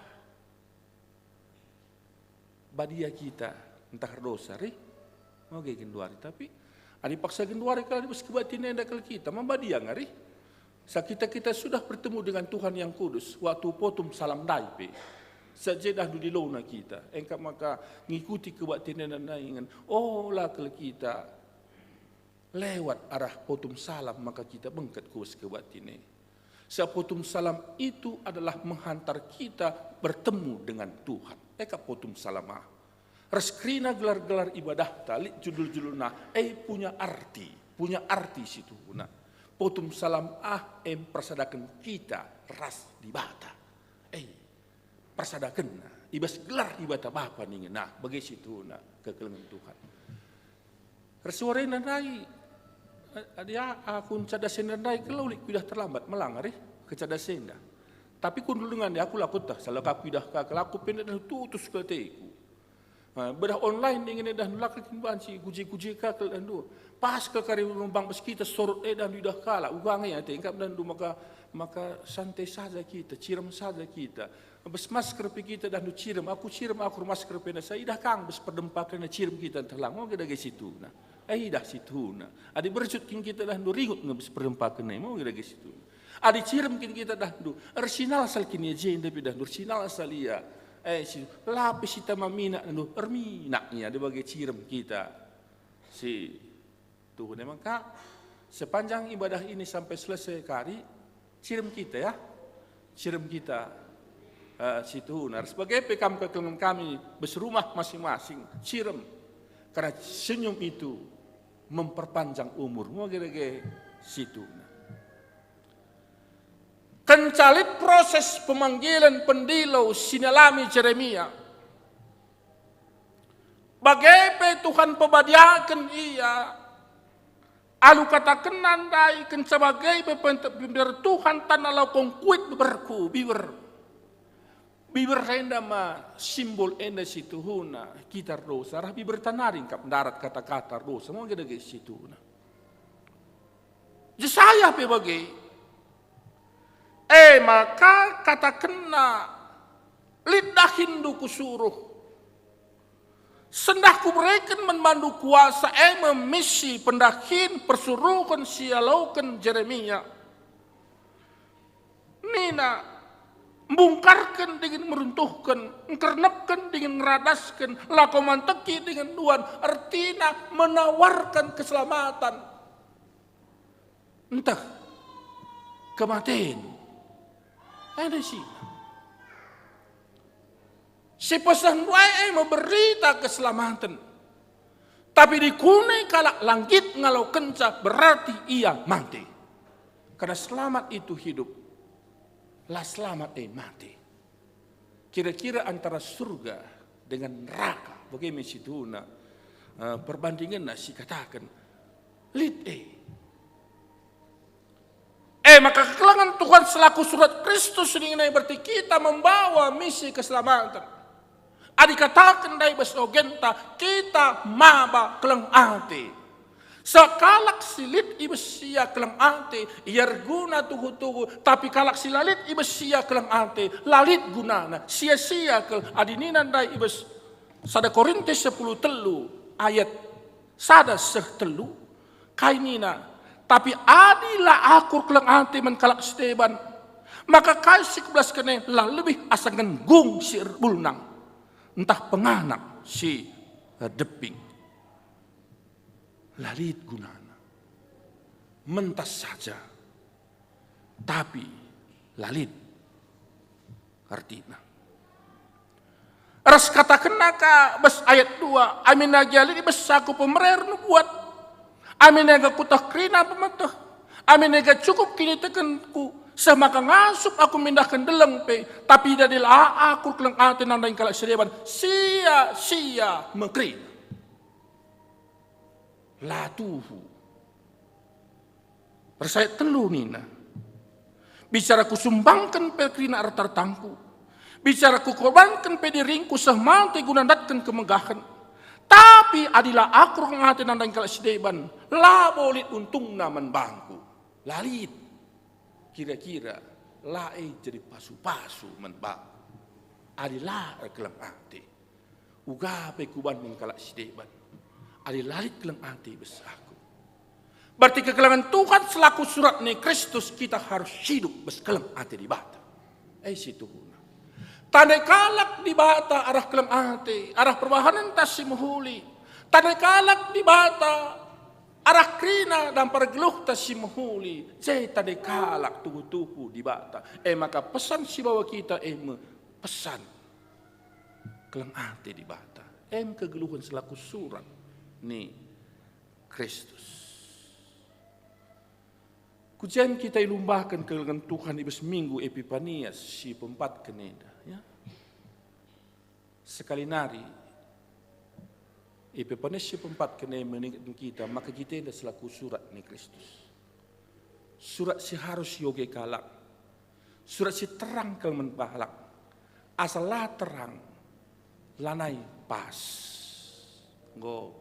badia kita entah dosa mau genduari, tapi ada paksa genduari kalau di kebatin enda kalau kita membadia ngari. Kita sudah bertemu dengan Tuhan yang kudus waktu potom salam daipe. Sajedah di lona kita, engkau maka ngikuti kebatin enda naingan. Oh lah kalau kita lewat arah potom salam maka kita bengket kuas kebatin. Sepotum salam itu adalah menghantar kita bertemu dengan Tuhan. Eka potum salamah. Reskrina gelar-gelar ibadah tali judul-judulna punya arti situ guna. Potum salam persadakan kita ras di bata. Persadakan ibas gelar ibadah bapa nih nah bagi situ na kekelengan Tuhan. Resuarena nai dia akun cadasen dai kalau sudah terlambat melanggar kecadasen dah. Tapi kun dengan dia aku lakut dah salah aku dah aku pendek dah tutus ke teku. Bedah online dengan dah lakukan banci kuji-kuji ka dan du. Pas ke kari numpang bes kita sorot dan dah kala ugangnya tingkap dan du maka santai saja kita, ciram saja kita. Bes masker kita dan du ciram, aku masker pena saya dah kang bes perdempakan ciram kita terlang mau ke dari situ nah. Dah situ na. Adi berjutin kita dah du ringut ngabis perempakan mau kira situ. Adi ciram kita dah du. Arsinal asal kini jen tapi dah du arsinal asal ia. Lapis kita mamina du erminaknya di bagi ciram kita. Si tuh maka sepanjang ibadah ini sampai selesai kari ciram kita ya. Ciram kita situ na. Sebagai pekam kekelengan kami berserumah masing-masing ciram. Karena senyum itu memperpanjang umur. Mau kira-kira situ. Kencalit proses pemanggilan pendilo sinalami Jeremia. Bagaimana Tuhan pebadiakan ia, alu katakan nandai kan sebagai beber Tuhan tanah laukong kuit beberku biber renda ma simbol enda situ huna kita rosa rah biber tanaring kap darat kata-kata rosa mau gede situ huna. Saya pe bagai maka katakan na lidah Hindu kusuruh sendah kuberikan memandu kuasa memisi pendahin persuruhan sialaukan Jeremia nina membungkarkan dengan meruntuhkan ngernepkan dengan ngeradaskan lakoman teki dengan duan artina menawarkan keselamatan entah kematian ada sih. Si pesan wae memberita keselamatan. Tapi di kunai kalak langit ngalau kenca berarti ia mati. Karena selamat itu hidup. Lah selamat mati. Kira-kira antara surga dengan neraka. Bagaimana situ perbandingan nasi katakan. Lid maka kekelangan Tuhan selaku surat Kristus ini berarti kita membawa misi keselamatan. Adi katakan dari besogenta kita maba keleng ate. Sekalak silit ibesia keleng ate, iar guna tuhu-tuhu, tapi kalak silalit ibesia keleng ate, lalit gunana, sia-sia kel adininan dai ibes. Sada Korintus 10 telu ayat sada telu kainina. Tapi adilah aku keleng ate men kalak Steban. Maka kai 11 kene lah lebih asangan gung si bulnang. Entah penganak si deping. Lalit gunana. Mentas saja. Tapi lalit artinya. Ras katakan naka bes ayat 2. Amin agali bes aku pemerer nubuat. Amin aga kutah krina pemetah. Amin aga cukup kini tekanku. Semaka ngasup aku mindahkan deleng pe, tapi dadilah aku keleng ate nandang kalak sedeban sia-sia mengkri. Latuhu. Persayat telu nina. Bicara ku sumbangkan pe krina artar tangku. Bicara ku korbankan pe diringku sehmante gunandatkan kemegahan. Tapi adilah aku keleng ate nandang kalak sedeban, la bolit untung naman bangku. Lalit. Kira-kira lae jadi pasu-pasu menbak. Adilah keleng ate. Uga pe kuban mengkalak sideban. Adilah keleng ate besaku. Berarti kekelangan Tuhan selaku surat ni Kristus kita harus hidup beskeleng ate di bata. Situ. Tandai kalak di bata arah keleng ate, arah perbahanan tas simuhuli. Tandai kalak di bata arah krina dan pergeluh tas simuhuli. Jai tandai kalak tuhu-tuhu di bata. Maka pesan si bawa kita pesan keleng ate di bata. Kegeluhan selaku surat ni Kristus. Kujen kita ilumbahkan kegeluhan Tuhan ibas minggu Epifanias si pempat keneda. Ya. Sekali nari Epifanias si pempat keneda meningkatkan kita, maka kita adalah selaku surat ni Kristus. Surat si harus yoge kalak. Surat si terang kelmen pahalak. Asalah terang lanai pas. Go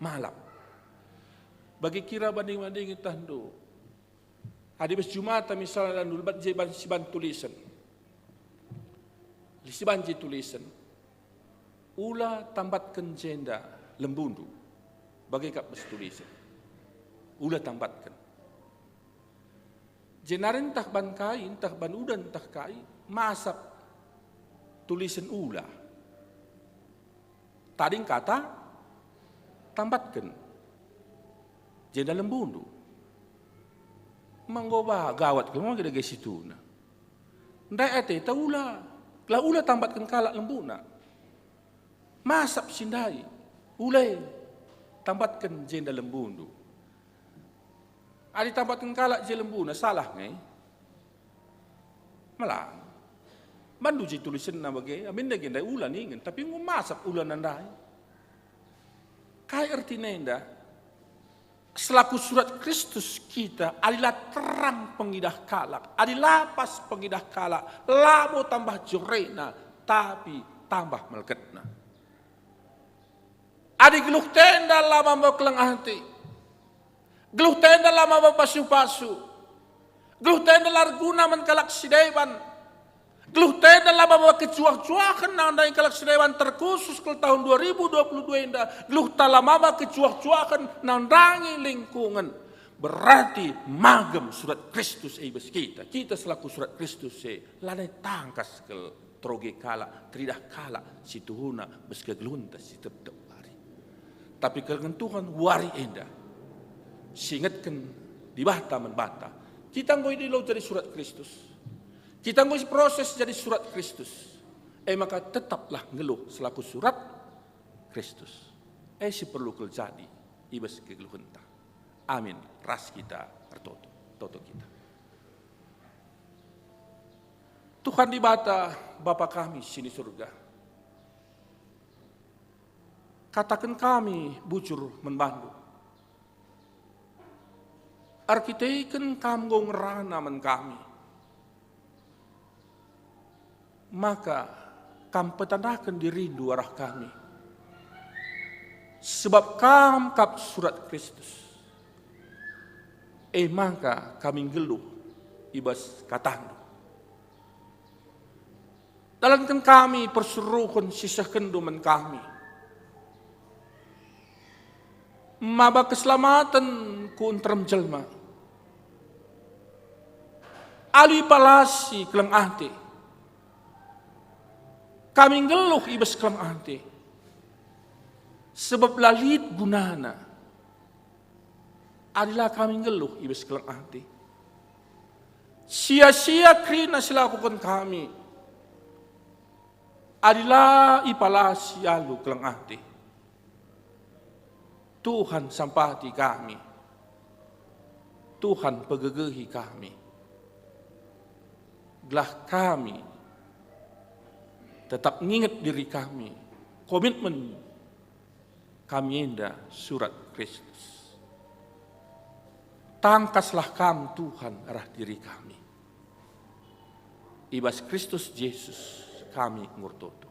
malap. Bagi kira banding-banding tandu. Hadis Jumata misalnya dan dulbat jeban siban tulisan. Siban je tulisan. Ula tambatkan jenda lembundu. Bagi kap tulisan. Ula tambatkan. Jenarin tak ban kai, entah ban udan entah kai, masap tulisan ula. Tading kata tambatkan. Jenda lembundu. Manggoba gawat kalau kita guys itu. Ndai ate taula. Lah ula tambatkan kalak lembuna. Masap sindai. Ulai tambatkan jenda lembundu. Adi tambatkan kalak je lembuna salah ngai. Malah. Mandu ji tulisan na bagai, amin na gendai ulan ingin, tapi ngumasap ulan nandai. Kaya artinya indah, selaku surat Kristus kita adalah terang pengidah kalak, adalah pas pengidah kalak, lamo tambah jorena, tapi tambah meleketna. Adi geluh tenda lama membekelang hati, geluh tenda lama mempasu-pasu, geluh tenda larguna menkalak sidewan, geluh tenda lama kecuah-cuahan nanda yang kalak sedewan terkhusus ke tahun 2022 indah. Geluh talama kecuah-cuahan nandangi lingkungan. Berarti magem surat Kristus ibas kita. Kita selaku surat Kristus lalai tangkas ke troge kala, tridah kala, situhuna beske geluntas si tep hari. Tapi kalau Tuhan wari indah. Singatkan di bata membata. Kita ngoi di laut dari surat Kristus. Kita ngurus proses jadi surat Kristus. Maka tetaplah ngeluh selaku surat Kristus. Si perlu terjadi ibas kegeluhan ta. Amin. Ras kita toto kita. Tuhan di bata Bapa kami sini surga. Katakan kami bujur membantu. Arkiteken kamgong rana men kami. Maka kam petandakan dirindu arah kami. Sebab kam kap surat Kristus. Maka kami geluh ibas katanu. Dalamkan kami persuruhkan sisa kenduman kami. Maba keselamatan ku unterm jelma. Ali palasi kelang ante. Kami ngeluh ibas kelam ante. Sebab lalit gunana. Adalah kami ngeluh ibas kelam ante. Sia-sia krina silakukan kami. Adalah ipalasi alu kelam ante. Tuhan sampati kami. Tuhan pegegehi kami. Gelah kami tetap mengingat diri kami, komitmen kami indah surat Kristus. Tangkaslah kami Tuhan arah diri kami. Ibas Kristus Yesus kami ngurtoto.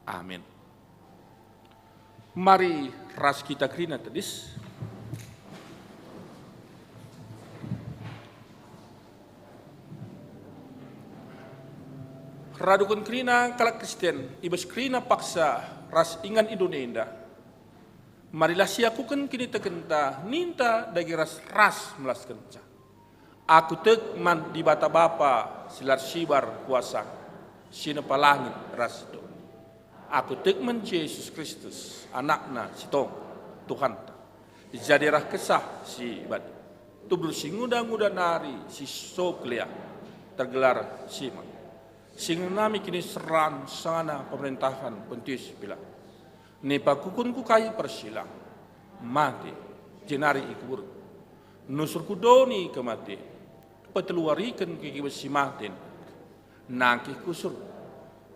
Amin. Mari ras kita krina tadis. Radukun krina kalak Kristen, ibas krina paksa ras ingan Indonesia. Marilah siakukan kini tekenta, ninta dagi ras melas kenca. Aku tek man di bata bapa silar sibar kuasa, sina palangit ras itu. Aku tek man Yesus Kristus, anakna si tong Tuhan. Jadi rah kesah si bad. Tubur si nguda nari si soklia tergelar simak. Sing nami kini seran sana pemerintahan pentis bila. Nepa kukun ku kai persilang. Mati. Jenari ikubur. Nusur kudoni kemati. Peteluarikan kikibasi matin. Nangkih kusur.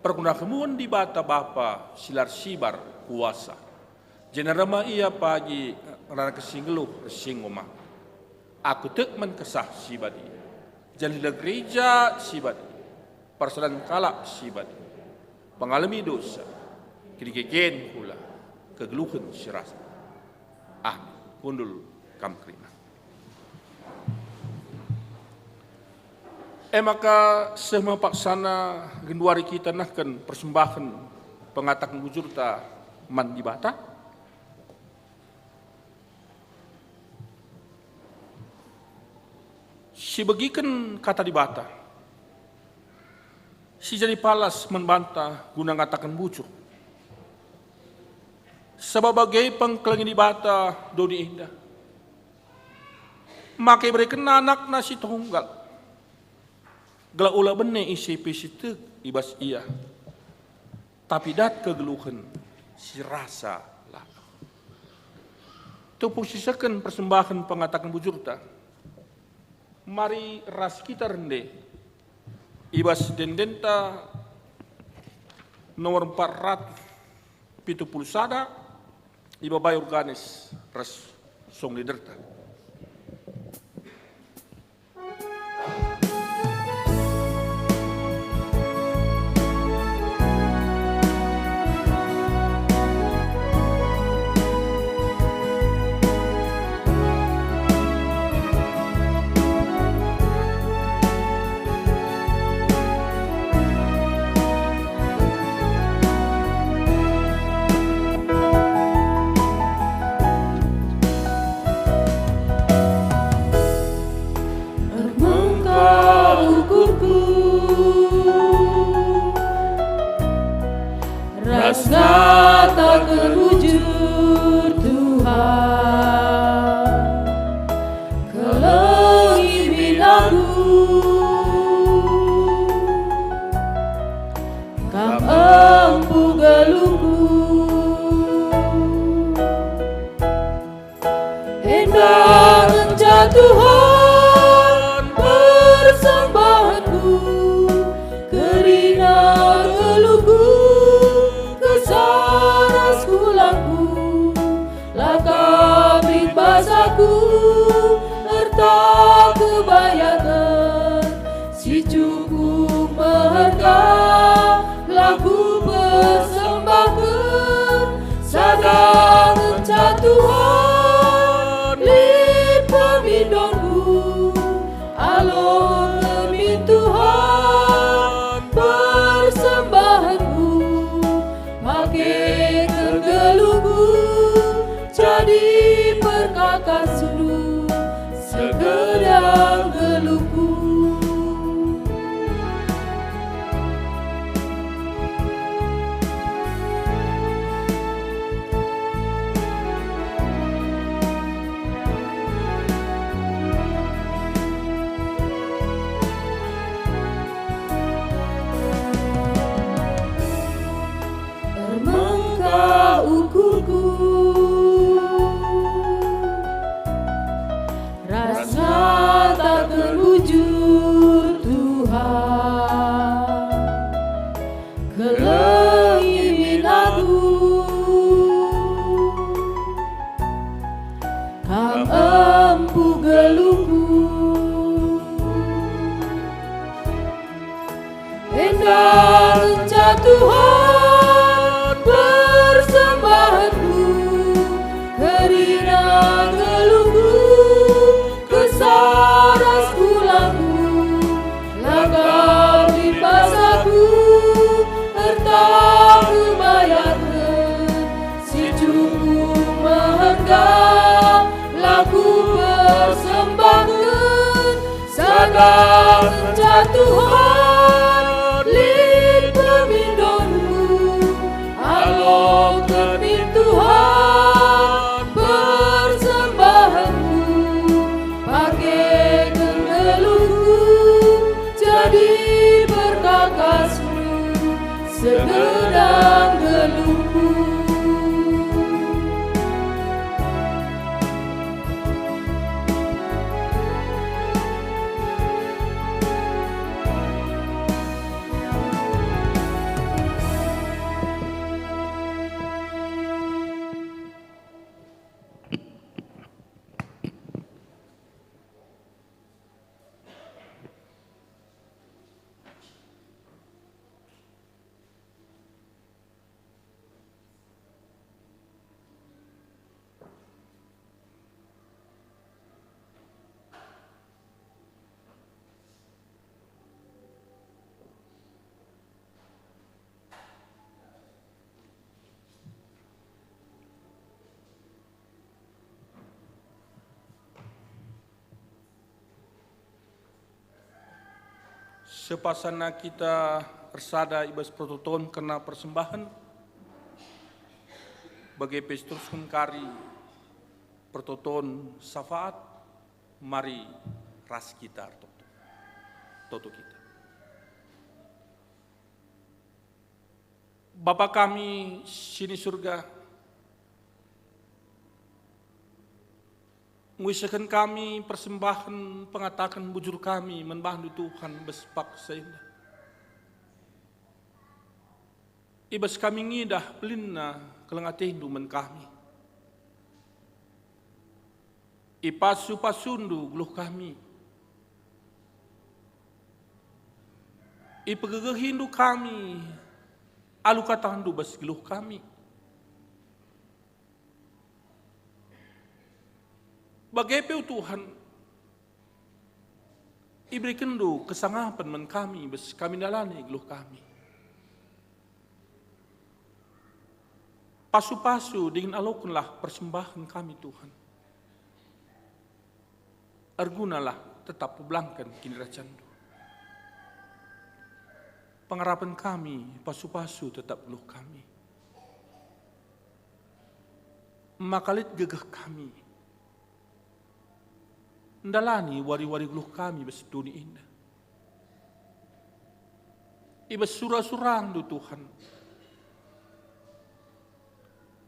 Perguna kemuan di bata bapa silar sibar kuasa. Jenarama ia pagi rana kesinggeluh resingoma. Aku tek menkesah sibadi. Jalila gereja sibadi. Persoalan kalak sibat, pengalami dosa, kini pula, kegeluhan sirasa. Kundul kam krina. Maka semua paksana genduari kita nahkan persembahan pengatakan bujur ta man di bata. Si bagikan kata di bata. Si jadi palas membantah guna ngatakan bucuk. Sebagai pengkelengin di bata doni indah. Maka berikan anak nasi tunggal. Gela ulah bene isi pisitek ibas iya. Tapi dat kegeluhan si rasa lah. Tu posisikan persembahan pengatakan bujur ta. Mari ras kita rendah. ibas dendenta nomor 471 iba bay organis ras song liderta. Rasa tak terwujud Tuhan, kelengin aku, Kam empu geluku, endang enca Tuhan persembahanku, kerina geluku saras kulangku, laka beri basaku, erta kebayatan, si cukup meharga, laku persembahkan, sadang enca Tuhan, lip pemindonku, alon kemin Tuhan, persembahanku, pakai kegeluku, jadi perkakas dulu, sekedar geluku. Ukurku, rasa tak terwujud Tuhan, kelengin aku, Kam empu geluku, endang enca Tuhan persembahanku, kerina geluku, kesaras kulangku, laka lipasaku, erta kebayatan, si cukup meharga, laku persembahkan, sadang enca Tuhan, lip pemindonku, alok kemin Tuhan, persembahanku, pakai kegeluku, jadi berkakasmu, segedang geluku. Sepasana kita bersada ibas prototon kena persembahan bagi pestus kari prototon syafaat, mari ras kita toto kita. Bapa kami sini surga, Mengwisahkan kami persembahan pengatakan bujur kami menbantu Tuhan bespak seindah. Ibas kami ngidah pelina kelengatin dumen kami. Ipasu-pasundu geluh kami. Ipegegehindu kami. Alu katandu bas geluh kami. Bagaipu Tuhan. Iberikan du kesangapan men kami bas kami dalani geluh kami. Pasu-pasu dengan alokunlah persembahan kami Tuhan. Argunalah tetap pebelangkan kini racandu. Pengharapan kami, pasu-pasu tetap geluh kami. Makalit gegah kami. Ndalani wari-wari geluh kami beseduni indah. Ibas surah-surang du Tuhan.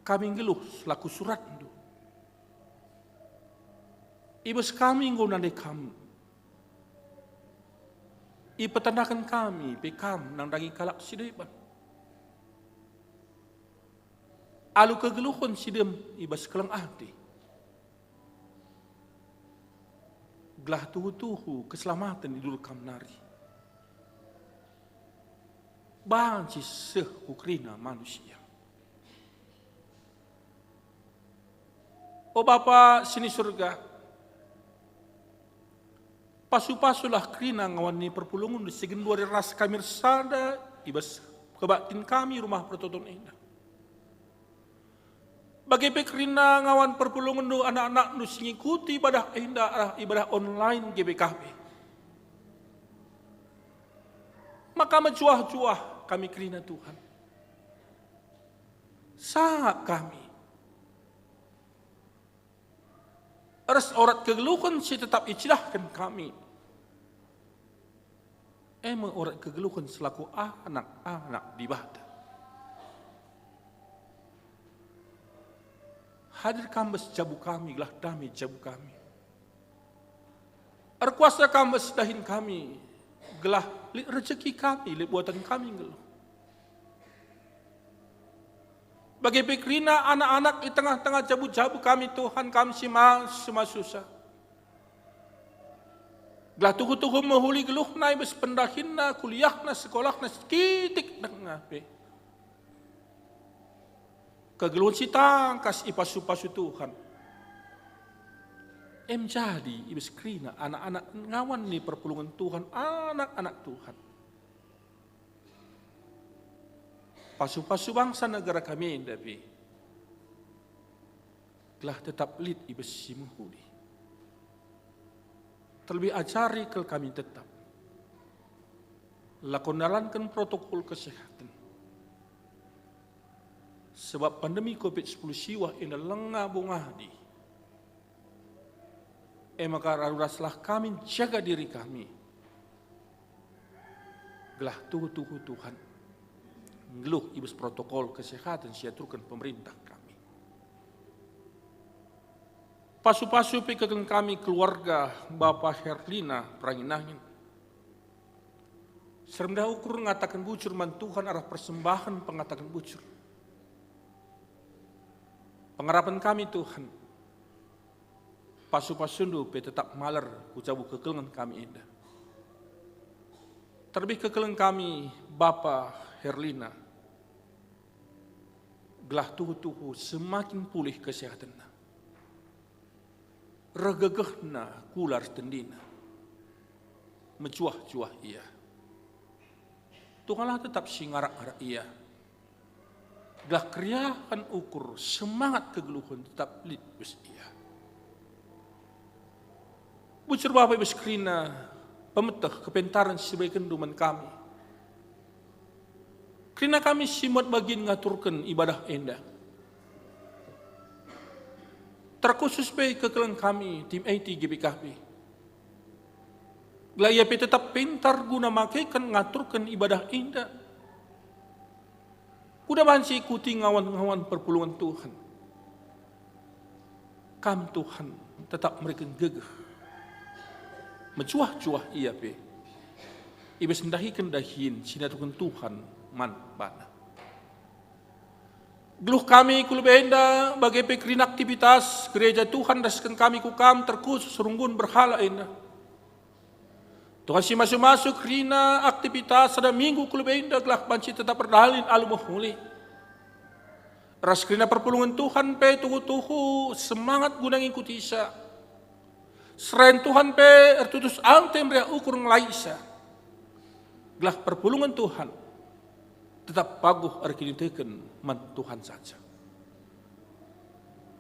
Kami geluh selaku surat du. Ibas kami ngunande kamu. Ipetandakan kami pekam nang dangi kalak sideban. Alu kegeluhan sidem ibas kelang ati. Gelah tuhu-tuhu keselamatan di dulu kam nari. Banci seh kukrina manusia. Oh Bapa sini surga, pasu-pasulah krina ngawani perpulungan di segen dua ras kami sada ibas kebatin kami rumah pertoton indah. Bagi pekrina ngawan perpulungan do anak-anak nu singikuti ibadah indah ibadah online GBKB. Maka mencuah-cuah kami krina Tuhan. Sangat kami. Res orat kegeluhan si tetap icilahkan kami. Emang orat kegeluhan selaku anak-anak di bata. Hadir kambes jabu kami, gelah damai jabu kami. Erkuasa kambes dahin kami, gelah rezeki kami, buatan kami geluh. Bagi pikrina anak-anak di tengah-tengah jabu-jabu kami Tuhan kami semua susah. Gelah tuhu-tuhu mahuli geluh na ibas pendahinna, kuliahna, sekolahna, sekitik dengar pe. Kegeluhan si tangkas ipasu-pasu Tuhan. Jadi ibas krina anak-anak ngawan ni perpulungan Tuhan, anak-anak Tuhan. Pasu-pasu bangsa negara kami tapi telah tetap lid ibas si menghuli. Terlebih acari kel kami tetap lakonalankan protokol kesehatan. Sebab pandemi COVID-10 siwah ina lengah bungadi. Maka raraslah kami jaga diri kami. Gelah tuhu-tuhu Tuhan. Ngeluh ibas protokol kesehatan siaturkan pemerintah kami. Pasu-pasu pikirkan kami keluarga Bapak Herlina Pranginangin. Seremdah ukur ngatakan bucur man Tuhan arah persembahan pengatakan bucur. Pengharapan kami Tuhan. Pasu-pasundu tetap maler ucapu kekelengan kami indah. Terlebih kekelengan kami Bapak Herlina, gelah tuhu-tuhu semakin pulih kesehatannya. Regegehna kular tendina, mencuah-cuah ia. Tuhanlah tetap singarak-arak ia. Gelah kriahan ukur semangat kegeluhan tetap lidbus ia. Bucur Bapak Ibu Skrina, pemetah kepentaran sebagai kenduman kami. Karena kami simot bagian ngaturkan ibadah endah. Terkhusus baik kekelang kami, tim IT GBKB. Gelayapi tetap pintar guna makaikan ngaturkan ibadah endah. Udah bansi ikuti ngawan-ngawan perpulungan Tuhan. Kami Tuhan tetap mereka gegah. Mencuah-cuah ia pe. Iba sendahi kendahin sinatukan Tuhan man bana. Geluh kami kulubenda bagai pekerin aktivitas gereja Tuhan daskan kami kukam terkhusus runggun berhala enda. Tuhan si masuk-masuk rina aktivitas ada minggu kulubenda gelah banci tetap berdalin alu mohuli. Ras kerina perpulungan Tuhan pe tuhu-tuhu semangat guna ngikuti isa. Seren Tuhan pe ertutus ante mrea ukur ngelaisa. Gelah perpulungan Tuhan tetap paguh arkini teken man Tuhan saja.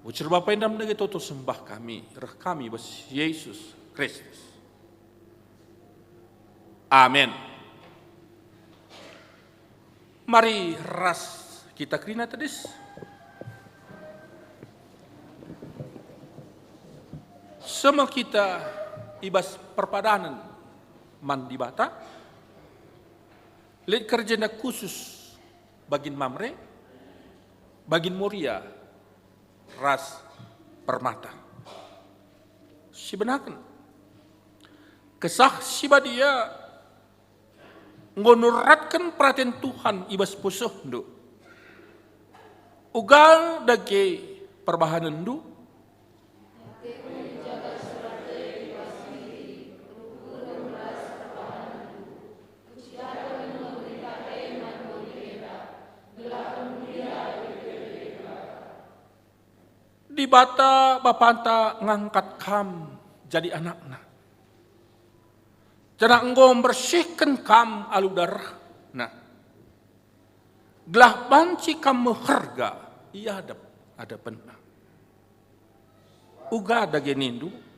Ucap Bapa endam nege toto sembah kami, rah kami bas Yesus Kristus. Amin. Mari ras kita kerina tadis. Semua kita ibas perpadanan man di bata. Lihat kerjanya khusus bagin mamre, bagin moria, ras permata. Si benakan. Kesah si badia ngonuratkan perhatian Tuhan ibas pusuh ndu. Ugal dage perbahanan ndu. Di bata bapanta ngangkat kam jadi anakna. Jangan engkau bersihkan kam alu darah. Nah, gelah banci kam meharga ia ada pena. Uga ada genindu.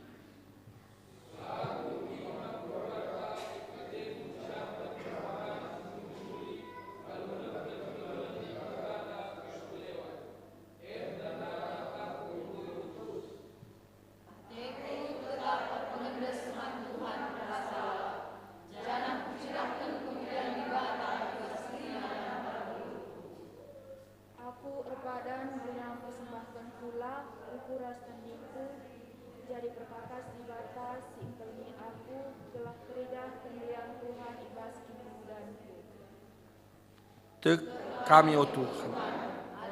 Jadi perkakas di batas singkelni aku gelah keridah kemuliaan Tuhan ibas kimudanku. Tek kami o Tuhan,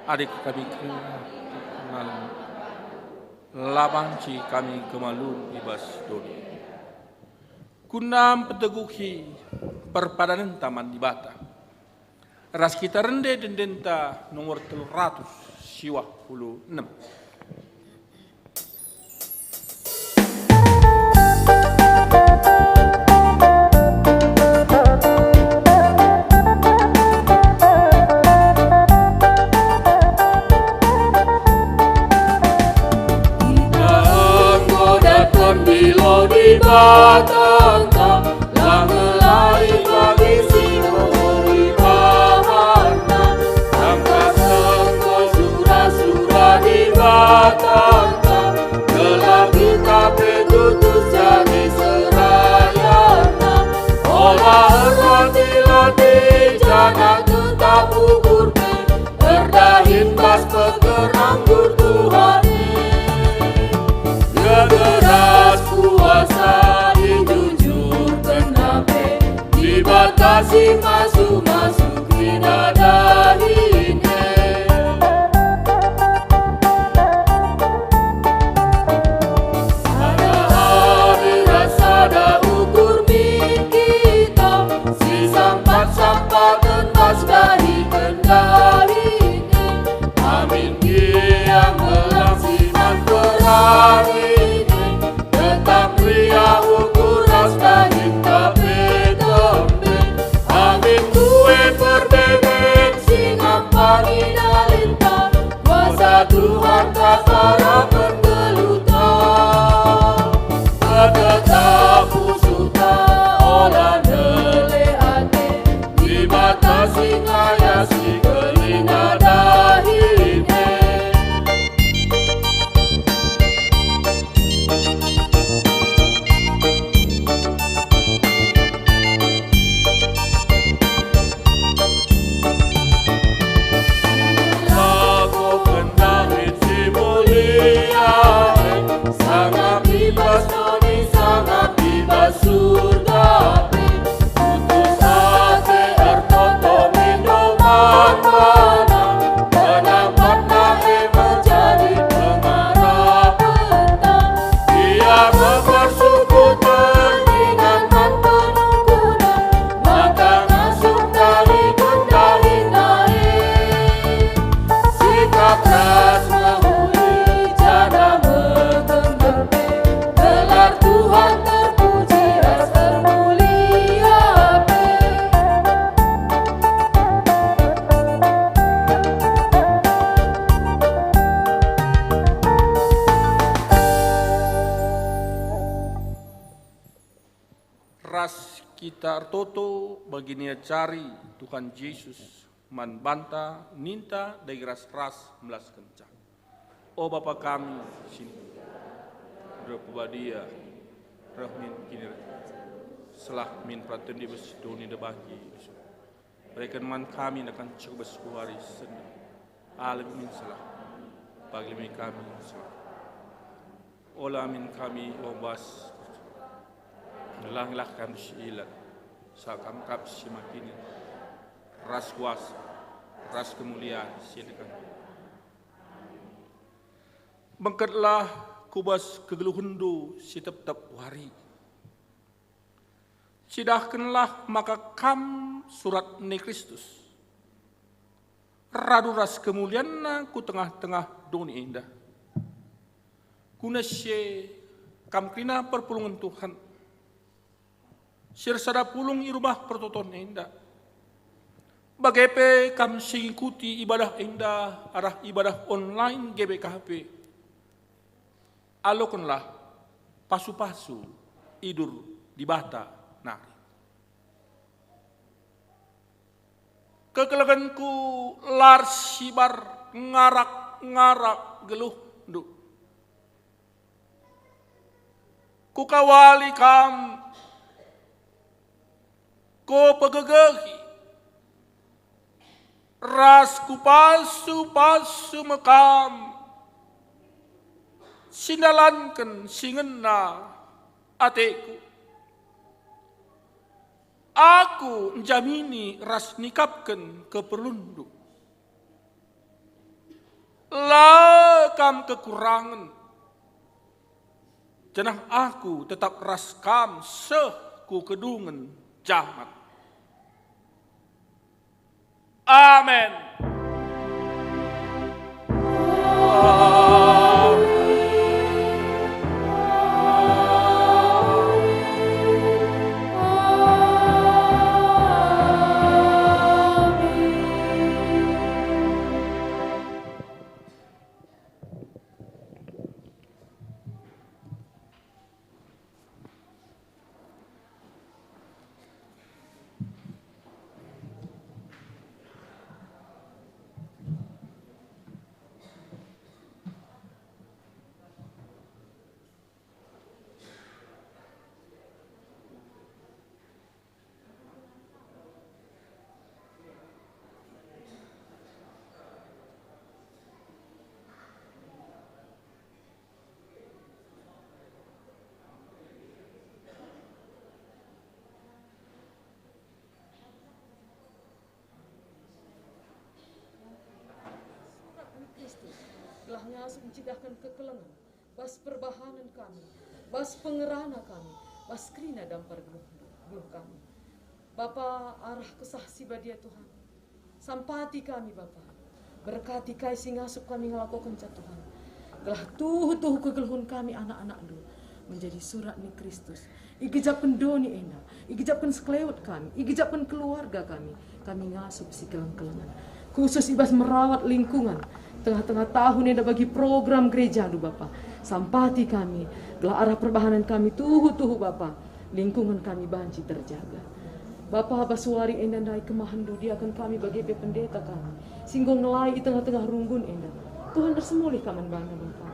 adik kami kenal, labanci kami kemalun ibas doni. Kunam peteguhi perpadanan taman di bata. Ras kita rende dendenta nomor 356. Batangka langelai bagi simori bahana Sangka sengko surah-surah di batangka Gelagi kape tutus jadi serayana Olah erwati-lati jana tetap ukurke Erdahin bas pekeranggur Tuhani Gegeras kuasa dibatasi masuk-masuk bidadarinya Sada hari rasada ukur min kita Si sampat-sampat tentas dari kendalinya Amin yang melangsiman perharinya Tetap ria ukur ras daging kape Amin kue perbebek artoto bagi nia cari Tuhan Yesus man banta ninta dari ras melas kencang. O Bapa kami sini berpubadia rahmin kini selah min praten di besidoni debaki berikan man kami akan coba sebuari seni alim min selah bagi kami selah olah min kami obas ngelang kami silat sakam kap simakini ras kuasa ras kemuliaan silakan bangkatlah kubas kegeluhundu si tep-tep wari sidahkanlah maka kam surat ni Kristus radu ras kemuliaan ku tengah-tengah dunia indah kuna sye kam krina perpulungan Tuhan sirsada pulung i rumah pertoton indah bagape kam singikuti ibadah indah arah ibadah online GBKP alokanlah pasu-pasu idur di bata nari kekelaganku lar sibar ngarak geluh nduk ku kawali kam ko pegegehi ras ku pasu mekam sindalankan singena ateku aku menjamini ras nikapkan keperlundu lakam kekurangan jenah aku tetap ras kam seku kedungan jahat. Amen. Telah ngasuh mencegahkan kekelengan, bas perbahanan kami, bas pengerana kami, bas krina dampar geluh kami. Bapa arah kesaksi badia Tuhan, sampati kami Bapa, berkati kai sing ngasuh kami ngelakukan Tuhan. Gelah tuh kegeluhun kami anak-anak dulu menjadi surat ni Kristus. Igejapkan doni ena, igejapkan sekelewat kami, igejapkan keluarga kami ngasuh si kelang-kelangan. Khusus ibas merawat lingkungan, tengah-tengah tahun yang ada bagi program gereja du Bapa. Sampati kami, gelah arah perbahanan kami tuhu Bapa. Lingkungan kami banci terjaga. Bapa basuari enda naik kemahandu dia akan kami bagi pendeta kami. Singgung ngelai di tengah-tengah runggun enda. Tuhan tersemulih kaman bangga Bapa.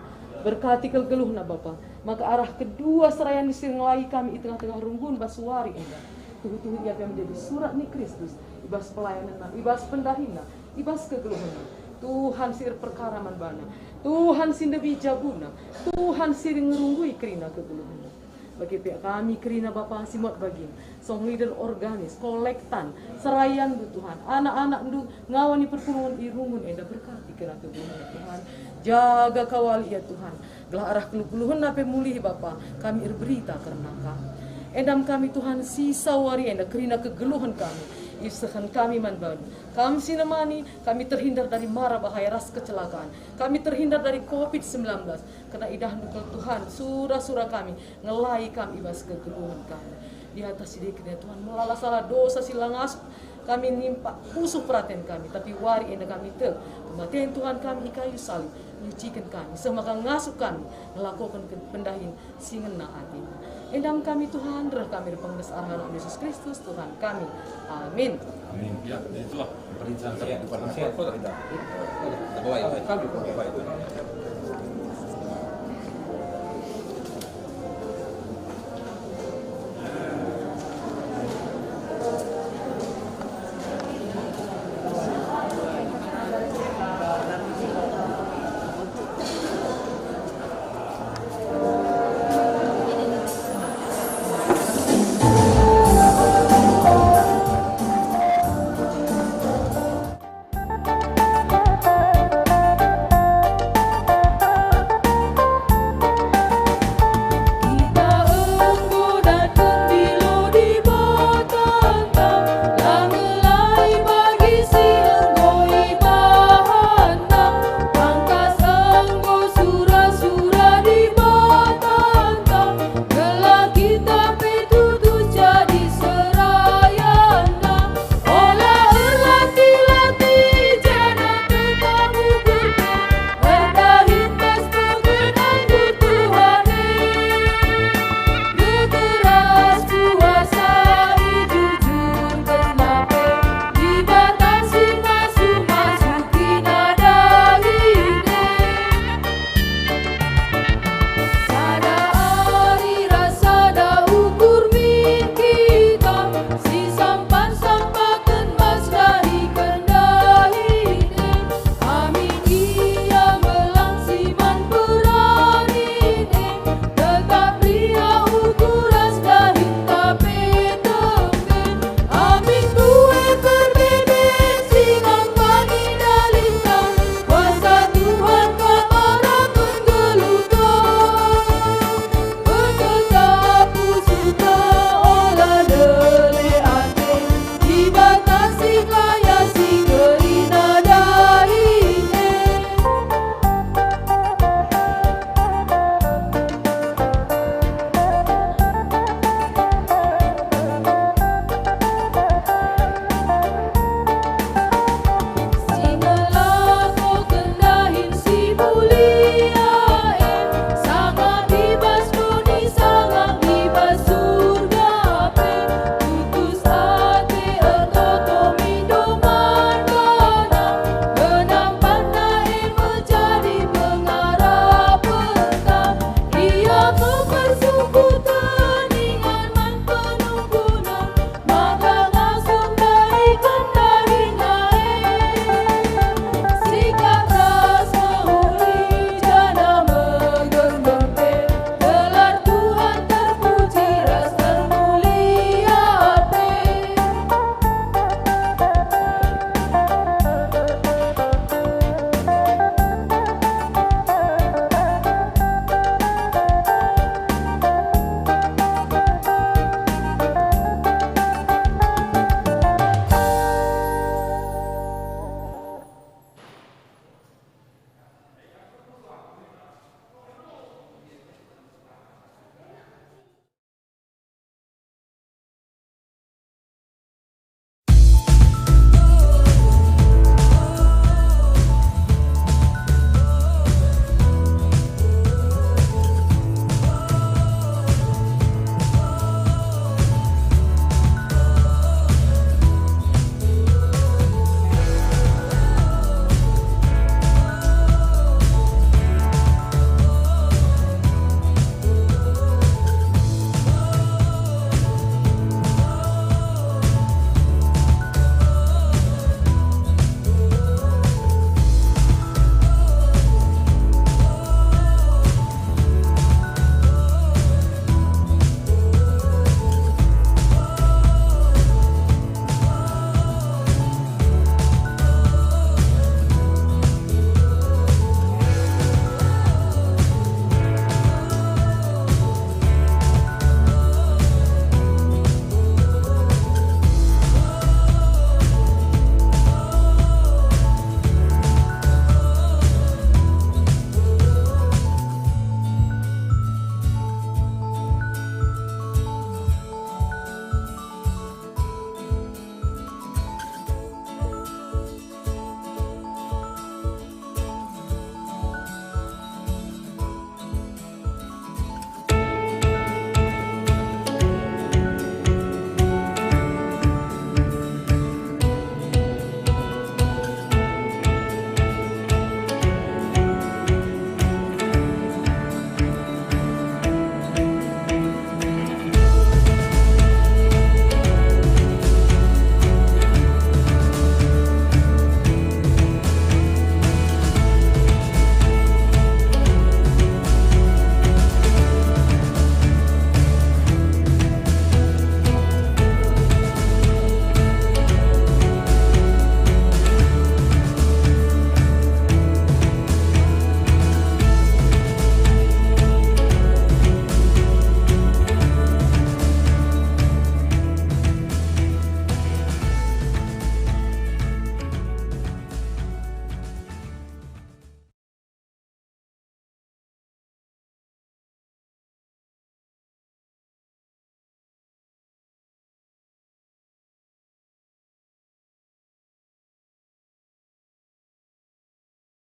Berkati kegeluhna Bapa. Maka arah kedua serayan ngelai kami di tengah-tengah runggun basuari enda. Tuhu ia akan menjadi surat ni Kristus. Ibas pelayanan, ibas pendahina, ibas kegeluhna. Tuhan sir perkara manbana, Tuhan sindebi jaguna, Tuhan sir ngerunggui kerina kegeluhan. Bagi pihak kami kerina Bapa simot bagin, song leader organis, kolektan, serayan du Tuhan, anak-anak du ngawani perpulungan irungun enda berkati kerana kegeluhan Tuhan. Jaga kawal ya Tuhan, gelah arah keluhan nape mulih Bapa, kami berita karena kami. Endam kami Tuhan sisa wari enda kerina kegeluhan kami. Isahan kami manbadu. Kami sinemani, kami terhindar dari mara bahaya ras kecelakaan. Kami terhindar dari COVID-19. Karena idah dukel Tuhan, surah-surah kami, ngelai kami ibas kegeluhan kami. Di atas sedikit ya Tuhan, melala salah dosa silangas, kami nimpa usuh perhatian kami. Tapi wari enda kami tel, kematian Tuhan kami kayu salib, nyucikan kami. Semaka ngasuh kami, melakukan pendahin singena hati. Endam kami Tuhan, derah kami dipengdes arahan Yesus Kristus Tuhan kami. Amin. Ya, itu lah.